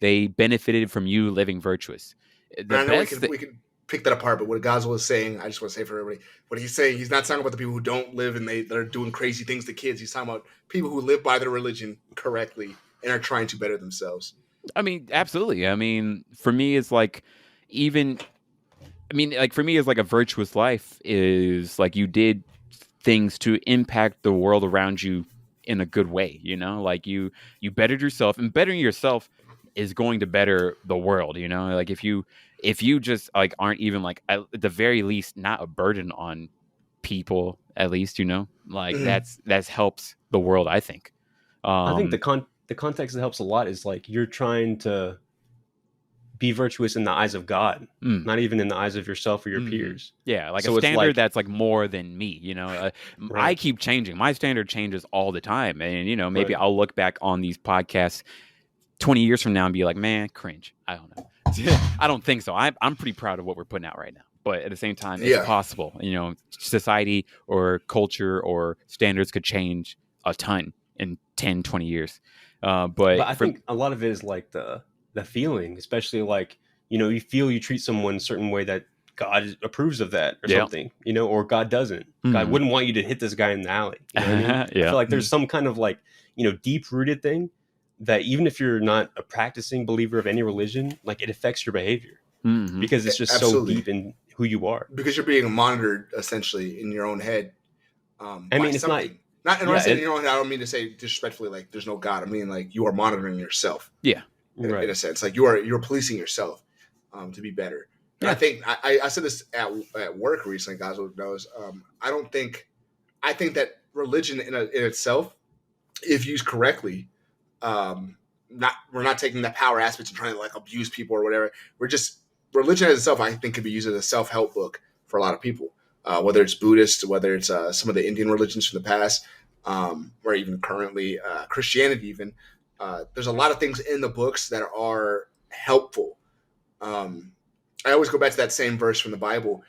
they benefited from you living virtuous. And The I know best. we could pick that apart, but what Goswell is saying, I just want to say for everybody, what he's saying, he's not talking about the people who don't live and they're doing crazy things to kids. He's talking about people who live by their religion correctly and are trying to better themselves. I mean, absolutely. I mean, for me, it's like even. I mean, like for me, it's like a virtuous life is like you did things to impact the world around you in a good way. Like you bettered yourself, and bettering yourself is going to better the world. Like if you just like aren't even like at the very least not a burden on people, at least like Mhm. that's helps the world, I think. I think um the context that helps a lot is like you're trying to be virtuous in the eyes of God, mm. not even in the eyes of yourself or your Mhm. peers. Yeah, like a So it's standard like, that's like more than me. I right, keep changing. My standard changes all the time, and maybe right. I'll look back on these podcasts 20 years from now and be like, man, cringe. I don't know. I don't think so. I'm pretty proud of what we're putting out right now, but at the same time, it's Yeah. possible. Society or culture or standards could change a ton in 10, 20 years. But But I think a lot of it is like the feeling, especially like, you feel you treat someone a certain way that God approves of that or yeah. something, or God doesn't. God Mhm. wouldn't want you to hit this guy in the alley. You know what I mean? I Yeah. feel like there's some kind of like, deep rooted thing that even if you're not a practicing believer of any religion, like it affects your behavior Mhm. because it's just so Absolutely. deep in who you are. Because you're being monitored essentially in your own head I by mean, it's not, something. Not, and when I yeah, say in your own head, I don't mean to say disrespectfully like there's no God. I mean like you are monitoring yourself Yeah. in a right. sense. Like you're policing yourself to be better. And Yeah. I think I said this at work recently, guys. What knows? I think that religion in itself, if used correctly, we're not taking the power aspects and trying to like abuse people or whatever. We're just religion as itself. I think could be used as a self help book for a lot of people, whether it's Buddhist, whether it's some of the Indian religions from the past, or even currently Christianity. Even there's a lot of things in the books that are helpful. I always go back to that same verse from the Bible.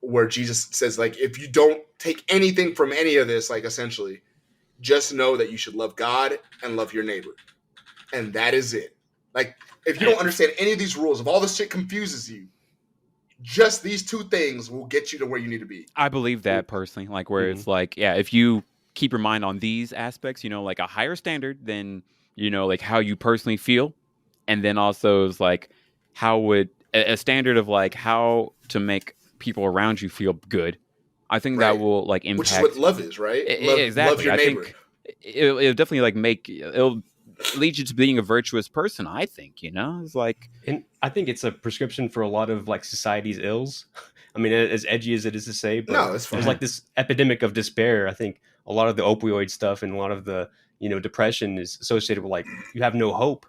Where Jesus says, like, if you don't take anything from any of this, like, essentially, just know that you should love God and love your neighbor. And that is it. Like, if you don't understand any of these rules, if all this shit confuses you, just these two things will get you to where you need to be. I believe that personally, like where Mhm. it's like, yeah, if you keep your mind on these aspects, like a higher standard than, like how you personally feel. And then also is like, how would a standard of like how to make people around you feel good. I think that Right. will like Which is what impact. love is, right? Love Exactly. your I neighbor. think it'll definitely like it'll lead you to being a virtuous person. I think, it's like, And I think it's a prescription for a lot of like society's ills. I mean, as edgy as it is to say, but No, it's there's fine. like this epidemic of despair. I think a lot of the opioid stuff and a lot of the, depression is associated with like you have no hope.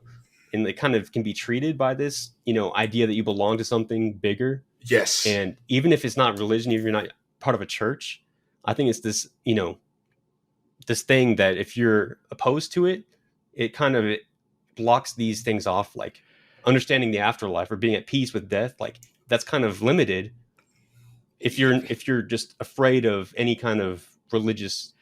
And it kind of can be treated by this, idea that you belong to something bigger. Yes. And even if it's not religion, even if you're not part of a church, I think it's this, this thing that if you're opposed to it, it kind of blocks these things off, like understanding the afterlife or being at peace with death. Like that's kind of limited if you're just afraid of any kind of religious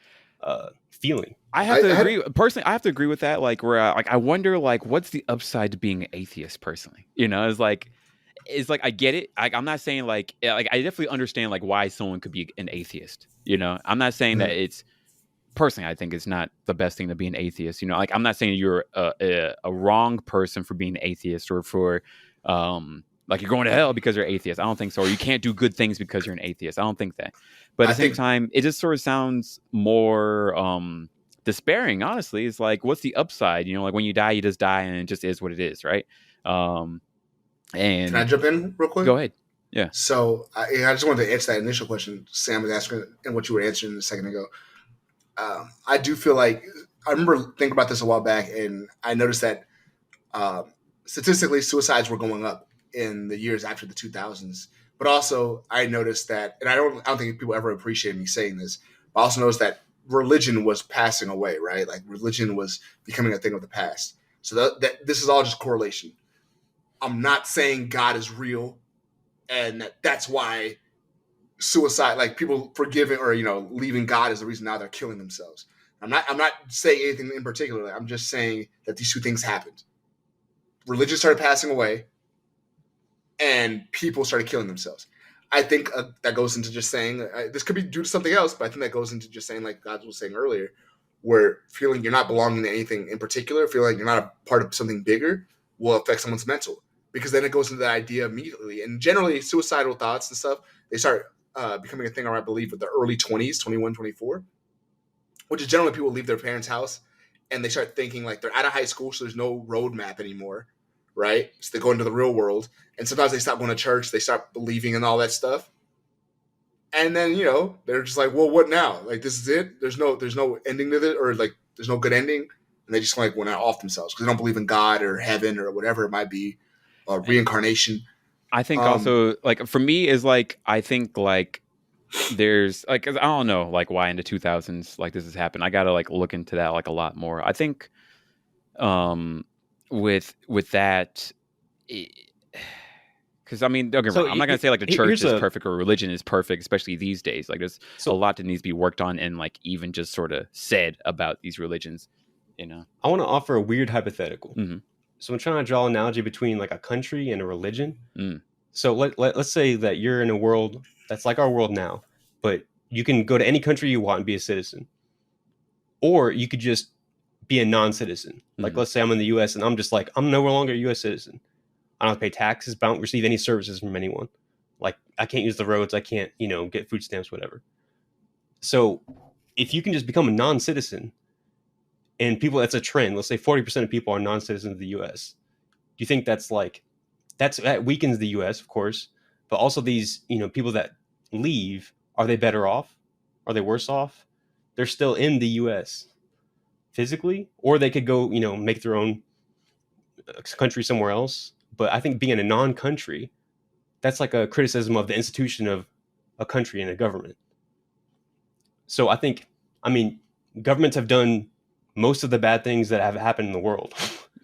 feeling. I have to I had agree personally. I have to agree with that. Like, where I wonder, like, what's the upside to being an atheist? Personally, it's like I get it. I'm not saying like I definitely understand like why someone could be an atheist. I'm not saying that it's personally. I think it's not the best thing to be an atheist. Like I'm not saying you're a wrong person for being an atheist or for like you're going to hell because you're atheist. I don't think so. Or you can't do good things because you're an atheist. I don't think that. But at the same time, it just sort of sounds more despairing. Honestly, it's like, what's the upside? Like when you die, you just die, and it just is what it is, right? And Can I jump in real quick? Go ahead. Yeah. So I just wanted to answer that initial question Sam was asking and what you were answering a second ago. I do feel like I remember thinking about this a while back, and I noticed that statistically, suicides were going up in the years after the 2000s, But also, I noticed that, and I don't think people ever appreciate me saying this. But I also noticed that religion was passing away, right? Like religion was becoming a thing of the past. So that this is all just correlation. I'm not saying God is real, and that's why suicide, like people forgiving or leaving God, is the reason now they're killing themselves. I'm not saying anything in particular. I'm just saying that these two things happened. Religion started passing away, and people started killing themselves. I think that goes into just saying this could be due to something else, but I think that goes into just saying, like God was saying earlier, where feeling you're not belonging to anything in particular, feeling like you're not a part of something bigger, will affect someone's mental. Because then it goes into the idea immediately. And generally, suicidal thoughts and stuff, they start becoming a thing around, I believe, with the early 20s, 21, 24, which is generally people leave their parents' house and they start thinking like they're out of high school, so there's no roadmap anymore, right? So they go into the real world. And sometimes they stop going to church, they start believing in all that stuff. And then, they're just like, well, what now? Like, this is it? There's no ending to it, or like there's no good ending. And they just like went off themselves because they don't believe in God or heaven or whatever it might be, reincarnation. I think also, like, for me is like, I think like there's like, I don't know like why in the 2000s like this has happened. I gotta like look into that like a lot more. I think with that, because I mean, don't get me wrong, I'm not gonna say like the church is perfect or religion is perfect, especially these days. Like there's a lot that needs to be worked on and like even just sort of said about these religions. I want to offer a weird hypothetical. Mm-hmm. So I'm trying to draw an analogy between like a country and a religion. So let's say that you're in a world that's like our world now, but you can go to any country you want and be a citizen. Or you could just be a non-citizen. Like let's say I'm in the US and I'm just like, I'm no longer a US citizen. I don't have to pay taxes, but I don't receive any services from anyone. Like I can't use the roads, I can't, get food stamps, whatever. So if you can just become a non-citizen, and people, that's a trend. Let's say 40% of people are non-citizens of the US. Do you think that weakens the US, of course, but also these, people that leave, are they better off? Are they worse off? They're still in the US physically, or they could go, make their own country somewhere else. But I think being in a non-country, that's like a criticism of the institution of a country and a government. So governments have done most of the bad things that have happened in the world.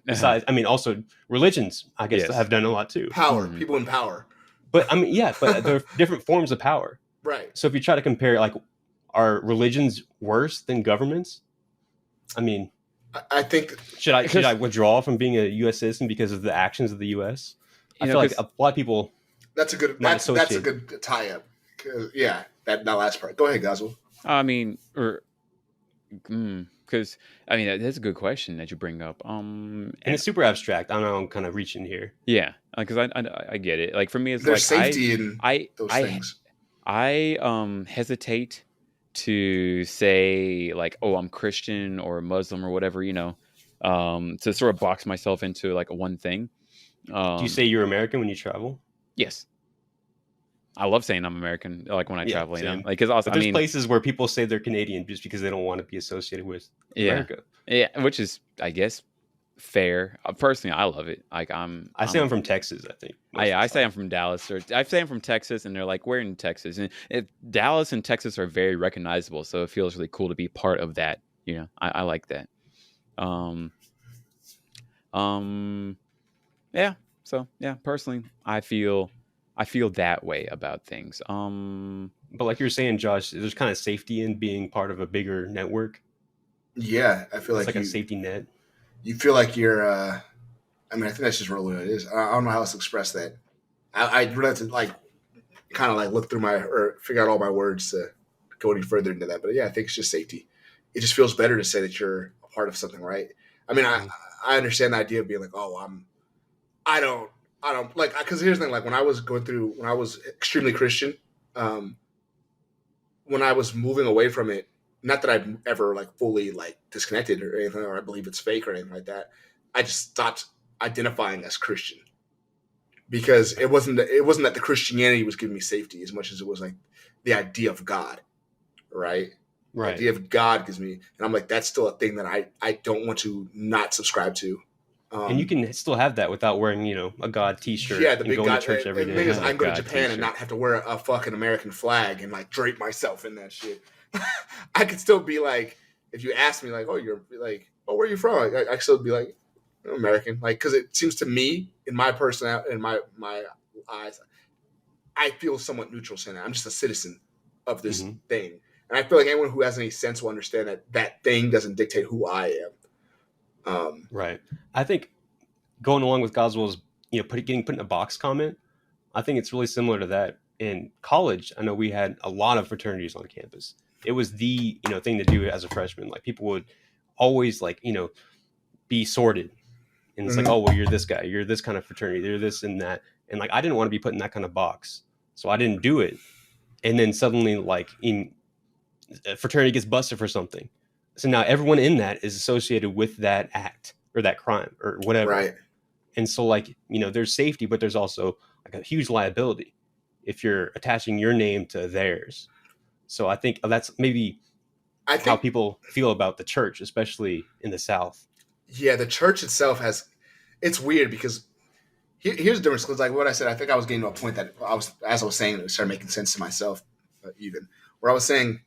Besides, also religions, I guess, have done a lot too. Power, people in power. But but there are different forms of power. Right. So if you try to compare, like, are religions worse than governments? I think should I withdraw from being a U.S. citizen because of the actions of the U.S.? I feel like a lot of people. That's a good tie-up. Yeah, that last part. Go ahead, Gazelle. Because that's a good question that you bring up. And it's super abstract. I know I'm kind of reaching here. Yeah, because I get it. Like for me, it's there's like safety in those things. I hesitate to say like, oh, I'm Christian or Muslim or whatever, to sort of box myself into like one thing. Do you say you're American when you travel? Yes. I love saying I'm American, like when I travel, like because also there's places where people say they're Canadian just because they don't want to be associated with America. Yeah, which is, I guess, fair. Personally, I love it. Like I say I'm from Texas. I think. I say I'm from Dallas, or I say I'm from Texas, and they're like, "We're in Texas," and Dallas and Texas are very recognizable, so it feels really cool to be part of that. I like that. Yeah. So yeah, personally, I feel that way about things. But like you were saying, Josh, there's kind of safety in being part of a bigger network. Yeah, I feel it's like a safety net. You feel like you're. I think that's just really what it is. I don't know how else to express that. I really have to kind of look through or figure out all my words to go any further into that. But yeah, I think it's just safety. It just feels better to say that you're a part of something, right? I understand the idea of being like, oh, I don't like, because here's the thing, like when I was extremely Christian, when I was moving away from it, not that I've ever fully disconnected or anything, or I believe it's fake or anything like that. I just stopped identifying as Christian because it wasn't that the Christianity was giving me safety as much as it was the idea of God, right? Right. The idea of God gives me, and I'm like, that's still a thing that I don't want to not subscribe to. And you can still have that without wearing, a God T-shirt. Yeah, the and big going God. to church every The day. thing is, I can go to God Japan t-shirt. and not have to wear a fucking American flag and like drape myself in that shit. I could still be like, if you ask me, like, oh, you're like, oh, where are you from? I could still be like, I'm American, like, because it seems to me, in my personality, in my eyes, I feel somewhat neutral saying that. I'm just a citizen of this thing, and I feel like anyone who has any sense will understand that that thing doesn't dictate who I am. Right. I think going along with Goswell's, getting put in a box comment, I think it's really similar to that. In college, I know we had a lot of fraternities on campus. It was the, thing to do as a freshman. Like people would always be sorted. And it's like, oh, well, you're this guy, you're this kind of fraternity, you're this and that. And like, I didn't want to be put in that kind of box. So I didn't do it. And then suddenly a fraternity gets busted for something. So now everyone in that is associated with that act or that crime or whatever. Right. And so there's safety, but there's also like a huge liability if you're attaching your name to theirs. So I think that's maybe how people feel about the church, especially in the South. Yeah, the church itself it's weird because here's the difference. Because like what I said, I think I was getting to a point that as I was saying, it started making sense to myself, even where I was saying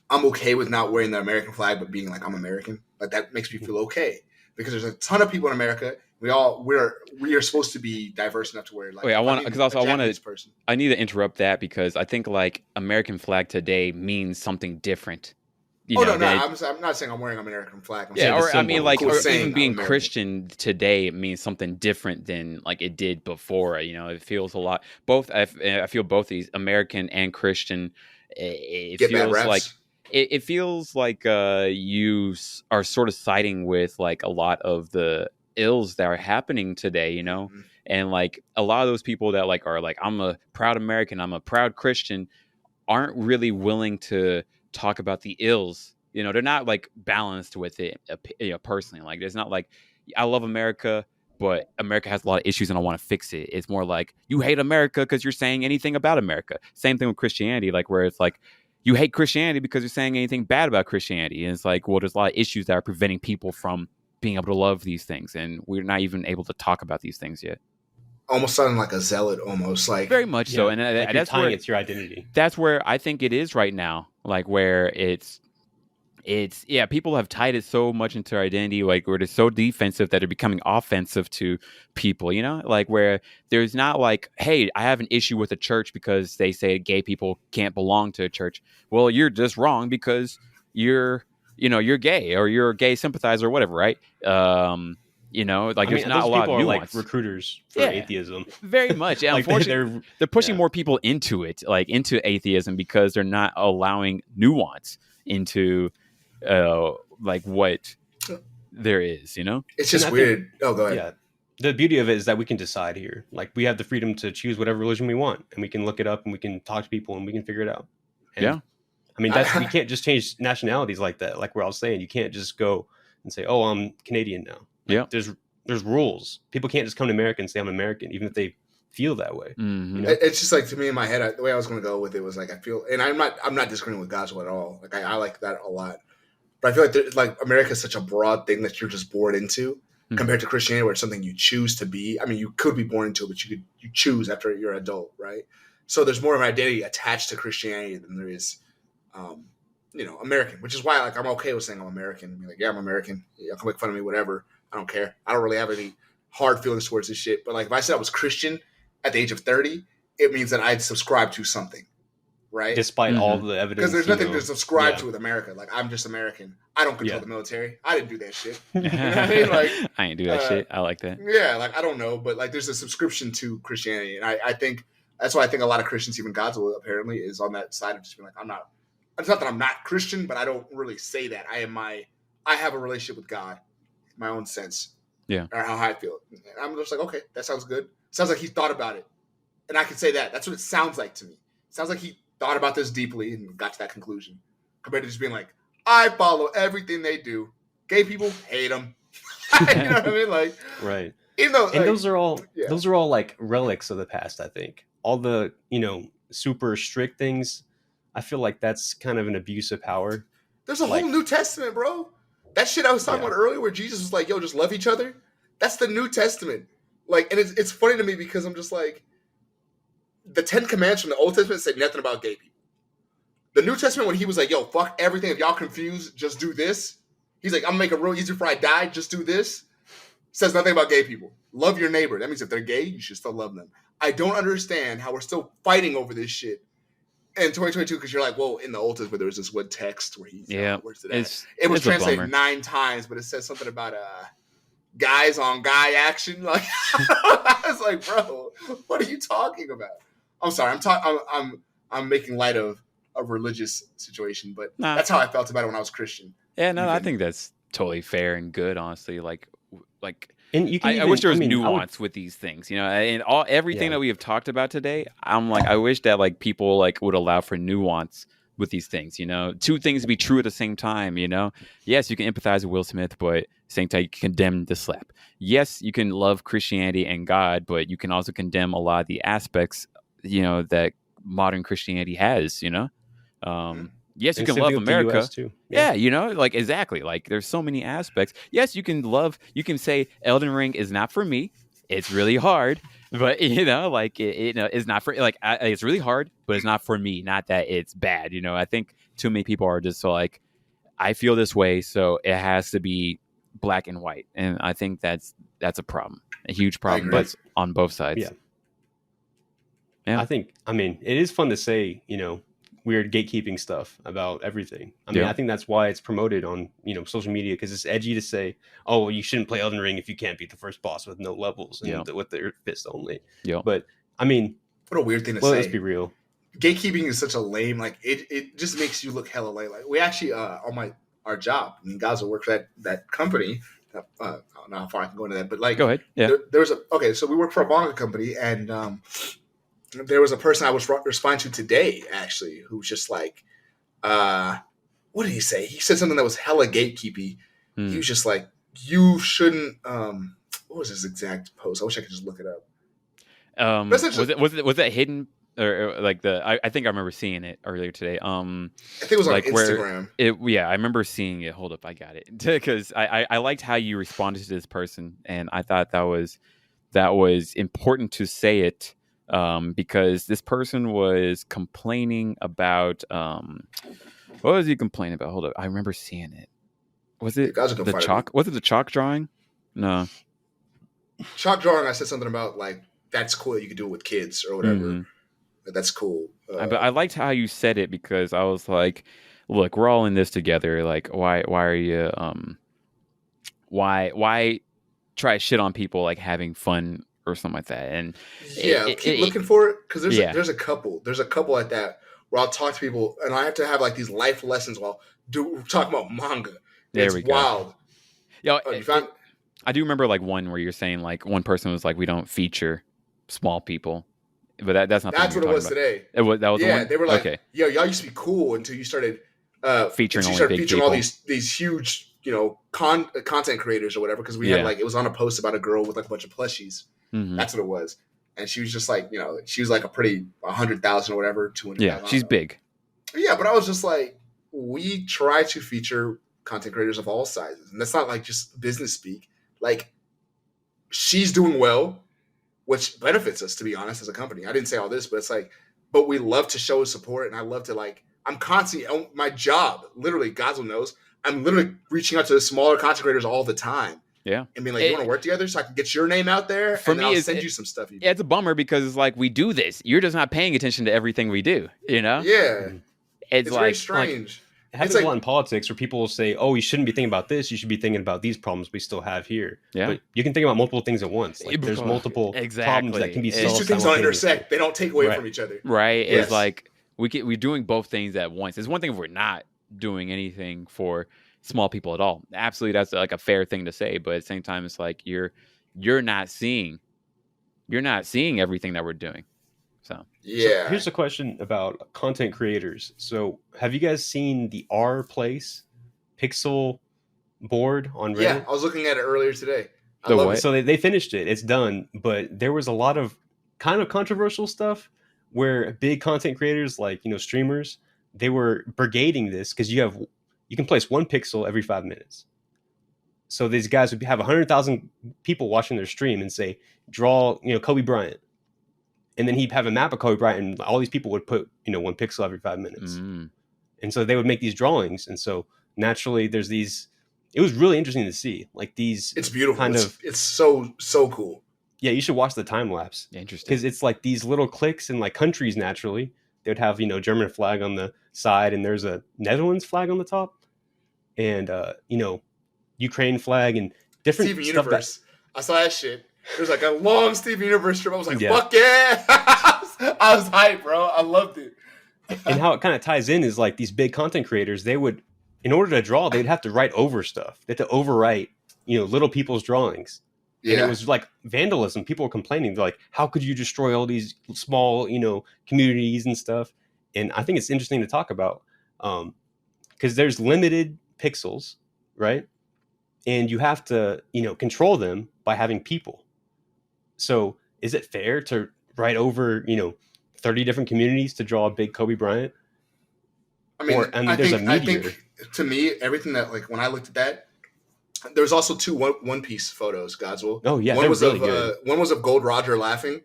I'm okay with not wearing the American flag, but being like I'm American. Like that makes me feel okay because there's a ton of people in America. We are supposed to be diverse enough to where like. Wait, I need to interrupt that because I think like American flag today means something different. I'm not saying I'm wearing an American flag. Even being Christian today means something different than like it did before. It feels a lot. Both I feel both these American and Christian. It feels like you are sort of siding with like a lot of the ills that are happening today. And like a lot of those people that like are like I'm a proud American, I'm a proud Christian, aren't really willing to talk about the ills. They're not like balanced with it, personally. Like there's not like I love America, but America has a lot of issues and I want to fix it. It's more like you hate America because you're saying anything about America. Same thing with Christianity, like where it's like you hate Christianity because you're saying anything bad about Christianity. And it's like, well, there's a lot of issues that are preventing people from being able to love these things. And we're not even able to talk about these things yet. Almost sounding like a zealot, almost like very much so. And like that's where it's your identity. That's where I think it is right now. Like where it's people have tied it so much into their identity, like where it's so defensive that they're becoming offensive to people, like where there's not like, hey, I have an issue with a church because they say gay people can't belong to a church. Well, you're just wrong because you're gay or you're a gay sympathizer or whatever, right? There's not a lot of nuance. Like recruiters for atheism. Very much. Like unfortunately, they're pushing more people into it, like into atheism, because they're not allowing nuance into like what there is. It's just weird. Go ahead. Yeah. The beauty of it is that we can decide here. Like we have the freedom to choose whatever religion we want, and we can look it up and we can talk to people and we can figure it out. And, I mean, we can't just change nationalities like that. Like where I was saying, you can't just go and say, "Oh, I'm Canadian now." Like, there's rules. People can't just come to America and say I'm American, even if they feel that way. Mm-hmm. It's just like, to me in my head, the way I was going to go with it was like I feel, and I'm not disagreeing with Goswell at all. Like I like that a lot, but I feel like America is such a broad thing that you're just born into. Compared to Christianity, where it's something you choose to be. I mean, you could be born into it, but you choose after you're an adult, right? So there's more of an identity attached to Christianity than there is, American. Which is why, like, I'm okay with saying I'm American. Be like, yeah, I'm American. Yeah, you can make fun of me, whatever. I don't care. I don't really have any hard feelings towards this shit. But like, if I said I was Christian at the age of 30, it means that I'd subscribe to something, right? Despite all the evidence, because there's nothing to subscribe to with America. Like, I'm just American. I don't control the military. I didn't do that shit. You know what I mean? Like, I ain't do that shit. I like that. Yeah, like I don't know, but like there's a subscription to Christianity, and I think that's why I think a lot of Christians, even Godswill apparently, is on that side of just being like, I'm not. It's not that I'm not Christian, but I don't really say that. I have a relationship with God, my own sense. Yeah. Or how I feel. And I'm just like, okay, that sounds good. Sounds like he thought about it, and I can say that. That's what it sounds like to me. It sounds like he thought about this deeply and got to that conclusion, compared to just being like, I follow everything they do. Gay people hate them. You know what I mean? Like, right. Even though, and those are all like relics of the past. I think all the super strict things. I feel like that's kind of an abuse of power. There's a whole New Testament, bro. That shit I was talking about earlier, where Jesus was like, "Yo, just love each other." That's the New Testament. Like, and it's funny to me because I'm just like, the 10 Commandments from the Old Testament said nothing about gay people. The New Testament, when he was like, yo, fuck everything. If y'all confused, just do this. He's like, I'm gonna make it real easy before I die. Just do this. Says nothing about gay people. Love your neighbor. That means if they're gay, you should still love them. I don't understand how we're still fighting over this shit in 2022 because you're like, well, in the Old Testament, there was this one text where he's, where's it at? It was translated 9 times, but it says something about guys on guy action. Like, I was like, bro, what are you talking about? I'm sorry. I'm making light of a religious situation, but that's how I felt about it when I was Christian. Yeah, no, I think that's totally fair and good, honestly. Like, and you can I wish there was nuance with these things, you know, and everything that we have talked about today. I'm like, I wish that like people like would allow for nuance with these things, you know, 2 things to be true at the same time, you know. Yes, you can empathize with Will Smith, but at the same time, you can condemn the slap. Yes, you can love Christianity and God, but you can also condemn a lot of the aspects, you know, that modern Christianity has, you know. Yes, you can love America too. Yeah, you know, like exactly. Like there's so many aspects. Yes, you can say Elden Ring is not for me. It's really hard, but you know, like it's not for like it's really hard, but it's not for me. Not that it's bad, you know. I think too many people are just so like, I feel this way, so it has to be black and white, and I think that's a problem, a huge problem, but on both sides. Yeah. I mean, it is fun to say, you know, weird gatekeeping stuff about everything. I mean, I think that's why it's promoted on, you know, social media, because it's edgy to say, oh, well, you shouldn't play Elden Ring if you can't beat the first boss with no levels and with their fist only. But I mean, what a weird thing to say. Let's be real. Gatekeeping is such a lame, like it just makes you look hella lame. Like we actually on our job, I mean, guys will work for that company. I don't know how far I can go into that, but like, go ahead. Yeah. So we work for a manga company, and there was a person I was responding to today, actually, who was just like, what did he say? He said something that was hella gatekeepy. He was just like, you shouldn't. What was his exact post? I wish I could just look it up. Was it hidden or like I think I remember seeing it earlier today. I think it was like on Instagram. I remember seing it. Hold up, I got it because I liked how you responded to this person, and I thought that was important to say it. Because this person was complaining about what was he complaining about? Hold up, I remember seeing it. Was it the chalk? Was it the chalk drawing? No, chalk drawing. I said something about like that's cool. You could do it with kids or whatever. Mm-hmm. That's cool. But I liked how you said it because I was like, look, we're all in this together. Like, why are you why try to shit on people like having fun or something like that? And keep looking for it because there's a couple like that where I'll talk to people and I have to have like these life lessons while talking about manga. It's wild. Yo, I do remember like one where you're saying like one person was like, we don't feature small people, but that's not. That's what it was today. That was the one? They were like, okay. Yo, y'all used to be cool until you started featuring all these huge, you know, content creators or whatever. Because we had like it was on a post about a girl with like a bunch of plushies. Mm-hmm. That's what it was. And she was just like, you know, she was like a pretty 100,000 or whatever, 200,000. Yeah, she's big. Yeah, but I was just like, we try to feature content creators of all sizes. And that's not like just business speak. Like, she's doing well, which benefits us, to be honest, as a company. I didn't say all this, but it's like, but we love to show support. And I love to like, I'm constantly on my job, literally, Godzilla knows, I'm literally reaching out to the smaller content creators all the time. Yeah. I mean, like, you want to work together so I can get your name out there? For me, I'll send you some stuff. Yeah, it's a bummer because it's like, we do this. You're just not paying attention to everything we do, you know? Yeah. It's like, very strange. It happens a lot in politics where people will say, oh, you shouldn't be thinking about this. You should be thinking about these problems we still have here. Yeah. But you can think about multiple things at once. Like, there's multiple problems that can be solved. These two things don't intersect. They don't take away from each other. Right. Yes. It's like, we're doing both things at once. It's one thing if we're not doing anything for small people at all. Absolutely, that's like a fair thing to say, but at the same time, it's like you're not seeing everything that we're doing. So here's a question about content creators. So have you guys seen the R Place pixel board on Reddit? Yeah, I was looking at it earlier today. So they finished it. It's done, but there was a lot of kind of controversial stuff where big content creators, like, you know, streamers, they were brigading this because you can place one pixel every 5 minutes. So these guys would have 100,000 people watching their stream and say, draw, Kobe Bryant. And then he'd have a map of Kobe Bryant, and all these people would put, 1 pixel every 5 minutes. And so they would make these drawings. And so naturally there's these, it was really interesting to see, like these. It's beautiful. It's so cool. Yeah, you should watch the time lapse. Interesting. Because it's like these little clicks in like countries naturally. They would have, German flag on the side, and there's a Netherlands flag on the top. And, Ukraine flag and different Steven stuff. Universe. I saw that shit. There's like a long Steven Universe strip. I was like, fuck yeah. I was hyped, bro. I loved it. And how it kind of ties in is like these big content creators, they would, in order to draw, they'd have to write over stuff. They had to overwrite, little people's drawings. Yeah. And it was like vandalism. People were complaining. They're like, how could you destroy all these small, communities and stuff? And I think it's interesting to talk about because there's limited pixels, right? And you have to, control them by having people. So is it fair to write over, 30 different communities to draw a big Kobe Bryant? There's a meteor. I think to me, everything that, like, when I looked at that, there's also two One Piece photos, Godswill. Oh yeah, one was really of good. One was of Gold Roger laughing,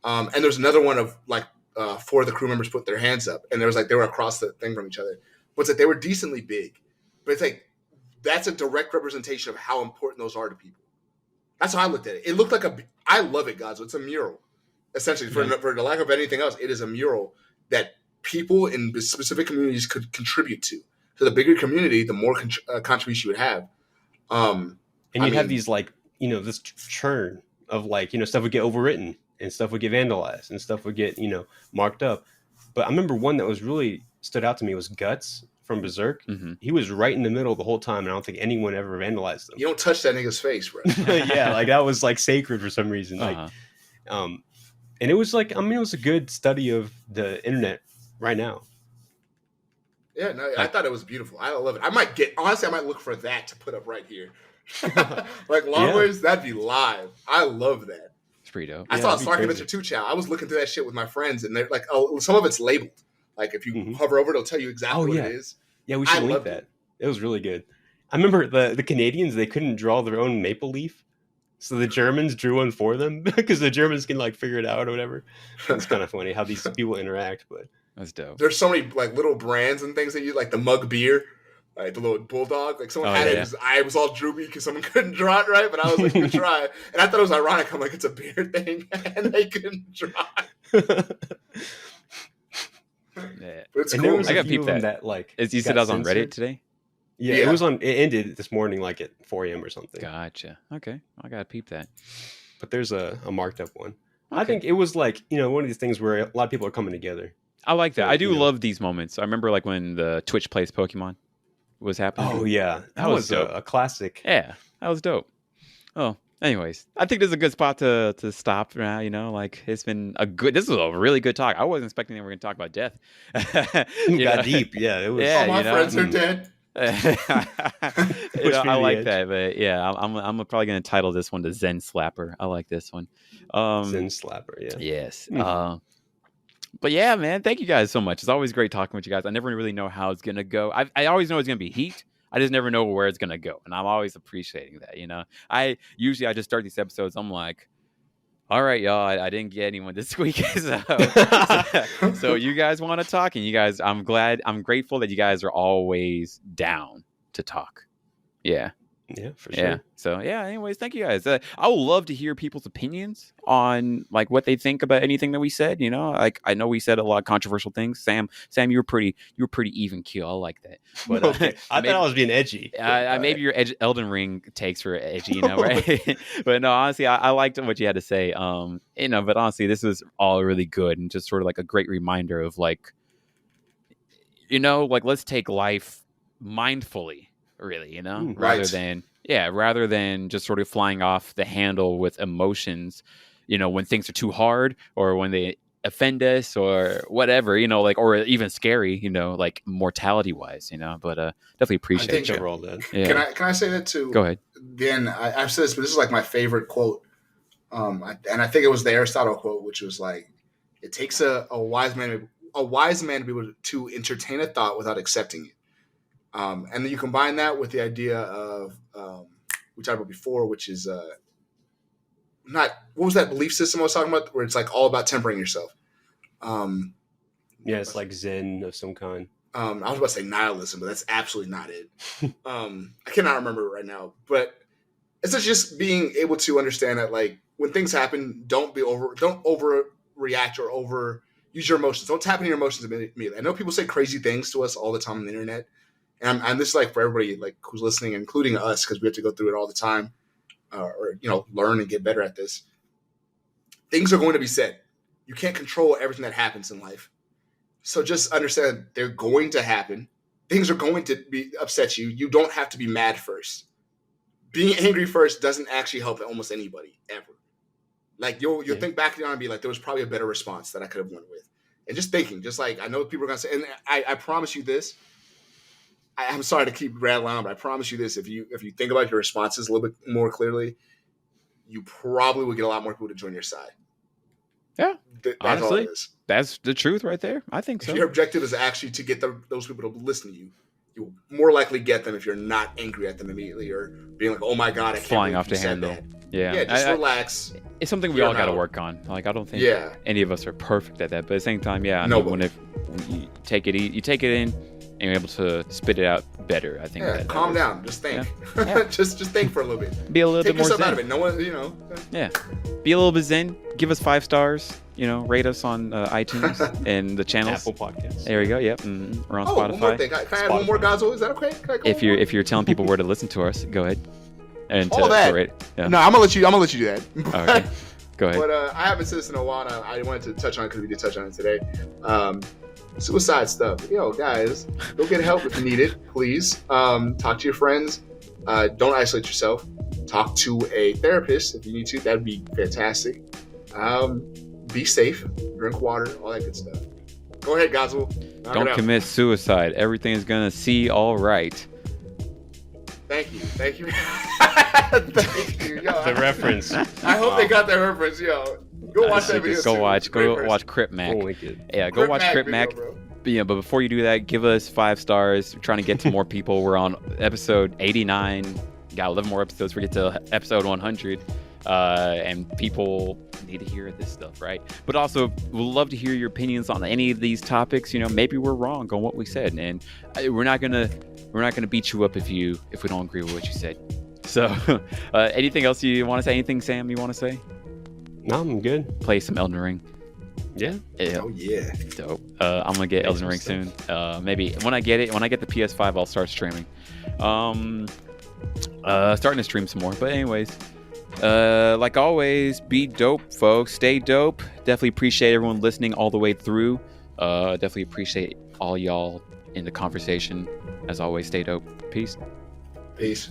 and there's another one of like 4 of the crew members put their hands up, and there was like they were across the thing from each other. But it's like they were decently big, but it's like that's a direct representation of how important those are to people. That's how I looked at it. It looked like I love it, Godswill. It's a mural, essentially. For the lack of anything else, it is a mural that people in specific communities could contribute to. So the bigger community, the more contribution you would have. And you'd have these like, this churn of like, stuff would get overwritten and stuff would get vandalized and stuff would get, marked up. But I remember one that was really stood out to me was Guts from Berserk. Mm-hmm. He was right in the middle the whole time, and I don't think anyone ever vandalized him. You don't touch that nigga's face, bro. Yeah, like that was like sacred for some reason. Uh-huh. Like, and it was like, it was a good study of the internet right now. Yeah, no, I thought it was beautiful. I love it. I might look for that to put up right here. Like long ways, that'd be live. I love that. It's pretty dope. I saw a Slark Adventure 2 chow. I was looking through that shit with my friends, and they're like, oh, some of it's labeled. Like if you hover over it, it'll tell you exactly what it is. Yeah, we should link that. It was really good. I remember the Canadians, they couldn't draw their own maple leaf. So the Germans drew one for them because the Germans can like figure it out or whatever. It's kind of funny how these people interact, but that's dope. There's so many like little brands and things that you like the mug beer, like the little bulldog. Like someone had it, his eye was all droopy because someone couldn't draw it right, but I was like, good try. And I thought it was ironic. I'm like, it's a beer thing, and they couldn't draw it. Yeah. But it's and cool. there was I a got few peeped of them that. like You said I was on Reddit today? Yeah, it was on. It ended this morning, like at 4 a.m. or something. Gotcha. Okay, I gotta peep that. But there's a marked up one. Okay. I think it was like one of these things where a lot of people are coming together. I like that. So, I do love these moments. I remember like when the Twitch Plays Pokemon was happening. Oh yeah, that was a classic. Yeah, that was dope. Oh, anyways, I think this is a good spot to stop now. Like it's been this was a really good talk. I wasn't expecting that we were going to talk about death. Got deep. Yeah, it was. Yeah, all my friends are dead. I like that, but yeah, I'm probably going to title this one the Zen Slapper. I like this one. Zen Slapper. Yeah. Yes. But yeah, man, thank you guys so much. It's always great talking with you guys. I never really know how it's going to go. I always know it's going to be heat. I just never know where it's going to go. And I'm always appreciating that, I just start these episodes. I'm like, all right, y'all, I didn't get anyone this week. So you guys want to talk, and you guys, I'm grateful that you guys are always down to talk. Yeah. Yeah, for sure. Yeah. So yeah, anyways, thank you guys. I would love to hear people's opinions on like what they think about anything that we said. Like I know we said a lot of controversial things. Sam, you were pretty even keel. I like that. But okay. I thought I was being edgy. Maybe your Elden Ring takes were edgy, right? But no, honestly, I liked what you had to say. But honestly, this was all really good and just sort of like a great reminder of like, like let's take life mindfully. Really, rather than just sort of flying off the handle with emotions, when things are too hard or when they offend us or whatever, or even scary, like mortality wise, but definitely appreciate you. All that. Yeah. Can I say that too? Go ahead. Again, I've said this, but this is like my favorite quote. And I think it was the Aristotle quote, which was like, it takes a wise man to be able to entertain a thought without accepting it. And then you combine that with the idea of we talked about before, which is not what was that belief system I was talking about, where it's like all about tempering yourself. Yeah, it's like Zen of some kind. I was about to say nihilism, but that's absolutely not it. I cannot remember it right now, but it's just being able to understand that, like, when things happen, don't overreact or use your emotions. Don't tap into your emotions immediately. I know people say crazy things to us all the time on the internet, and this is like for everybody like who's listening, including us, because we have to go through it all the time, or learn and get better at this. Things are going to be said. You can't control everything that happens in life. So just understand they're going to happen. Things are going to upset you. You don't have to be mad first. Being angry first doesn't actually help almost anybody ever. Like you'll think back on and be like, there was probably a better response that I could have went with. And just thinking, just like I know people are gonna say, and I promise you this. I'm sorry to keep rattling on, but I promise you this: if you think about your responses a little bit more clearly, you probably will get a lot more people to join your side. Yeah, that's honestly, all it is. That's the truth right there. I think so. If your objective is actually to get those people to listen to you, you will more likely get them if you're not angry at them immediately or being like, "Oh my god, I can't flying off the handle." That. Yeah, just relax. It's something we all got to work on. Like I don't think any of us are perfect at that, but at the same time, I mean, when you take it in and you're able to spit it out better, I think. Calm down. Just think. just think for a little bit. Be a little bit more zen. Take yourself out of it. No one, Yeah. Be a little bit zen. Give us 5 stars. Rate us on iTunes and the channels. Apple Podcasts. There we go. Yep. We're on Spotify. One more thing. Can I add one more, Gazo? Is that okay? If you're telling people where to listen to us, go ahead. And all that. No, I'm gonna let you do that. Okay. Go ahead. But I haven't said this in a while. I wanted to touch on it because we did touch on it today. Suicide stuff. Guys, go get help if you need it, please. Talk to your friends. Don't isolate yourself. Talk to a therapist if you need to. That'd be fantastic. Be safe. Drink water. All that good stuff. Go ahead, Goswell. Don't commit suicide. Everything is gonna see all right. Thank you. Thank you. The reference. I hope they got that reference, yo. Go watch that video. Go watch Crip Mac. Yeah, go watch Crip Mac. But before you do that, give us 5 stars. We're trying to get to more people. We're on episode 89. Got 11 more episodes. We get to episode 100. And people need to hear this stuff, right? But also, we'd love to hear your opinions on any of these topics. Maybe we're wrong on what we said, and we're not gonna beat you up if we don't agree with what you said. So, anything else you want to say? Anything, Sam, you want to say? No, I'm good. Play some Elden Ring. Yeah. Oh yeah. Dope. I'm gonna get Elden Ring soon. Maybe when I get the PS5, I'll start streaming. Starting to stream some more. But anyways, like always, be dope, folks. Stay dope. Definitely appreciate everyone listening all the way through. Definitely appreciate all y'all in the conversation. As always, stay dope. Peace. Peace.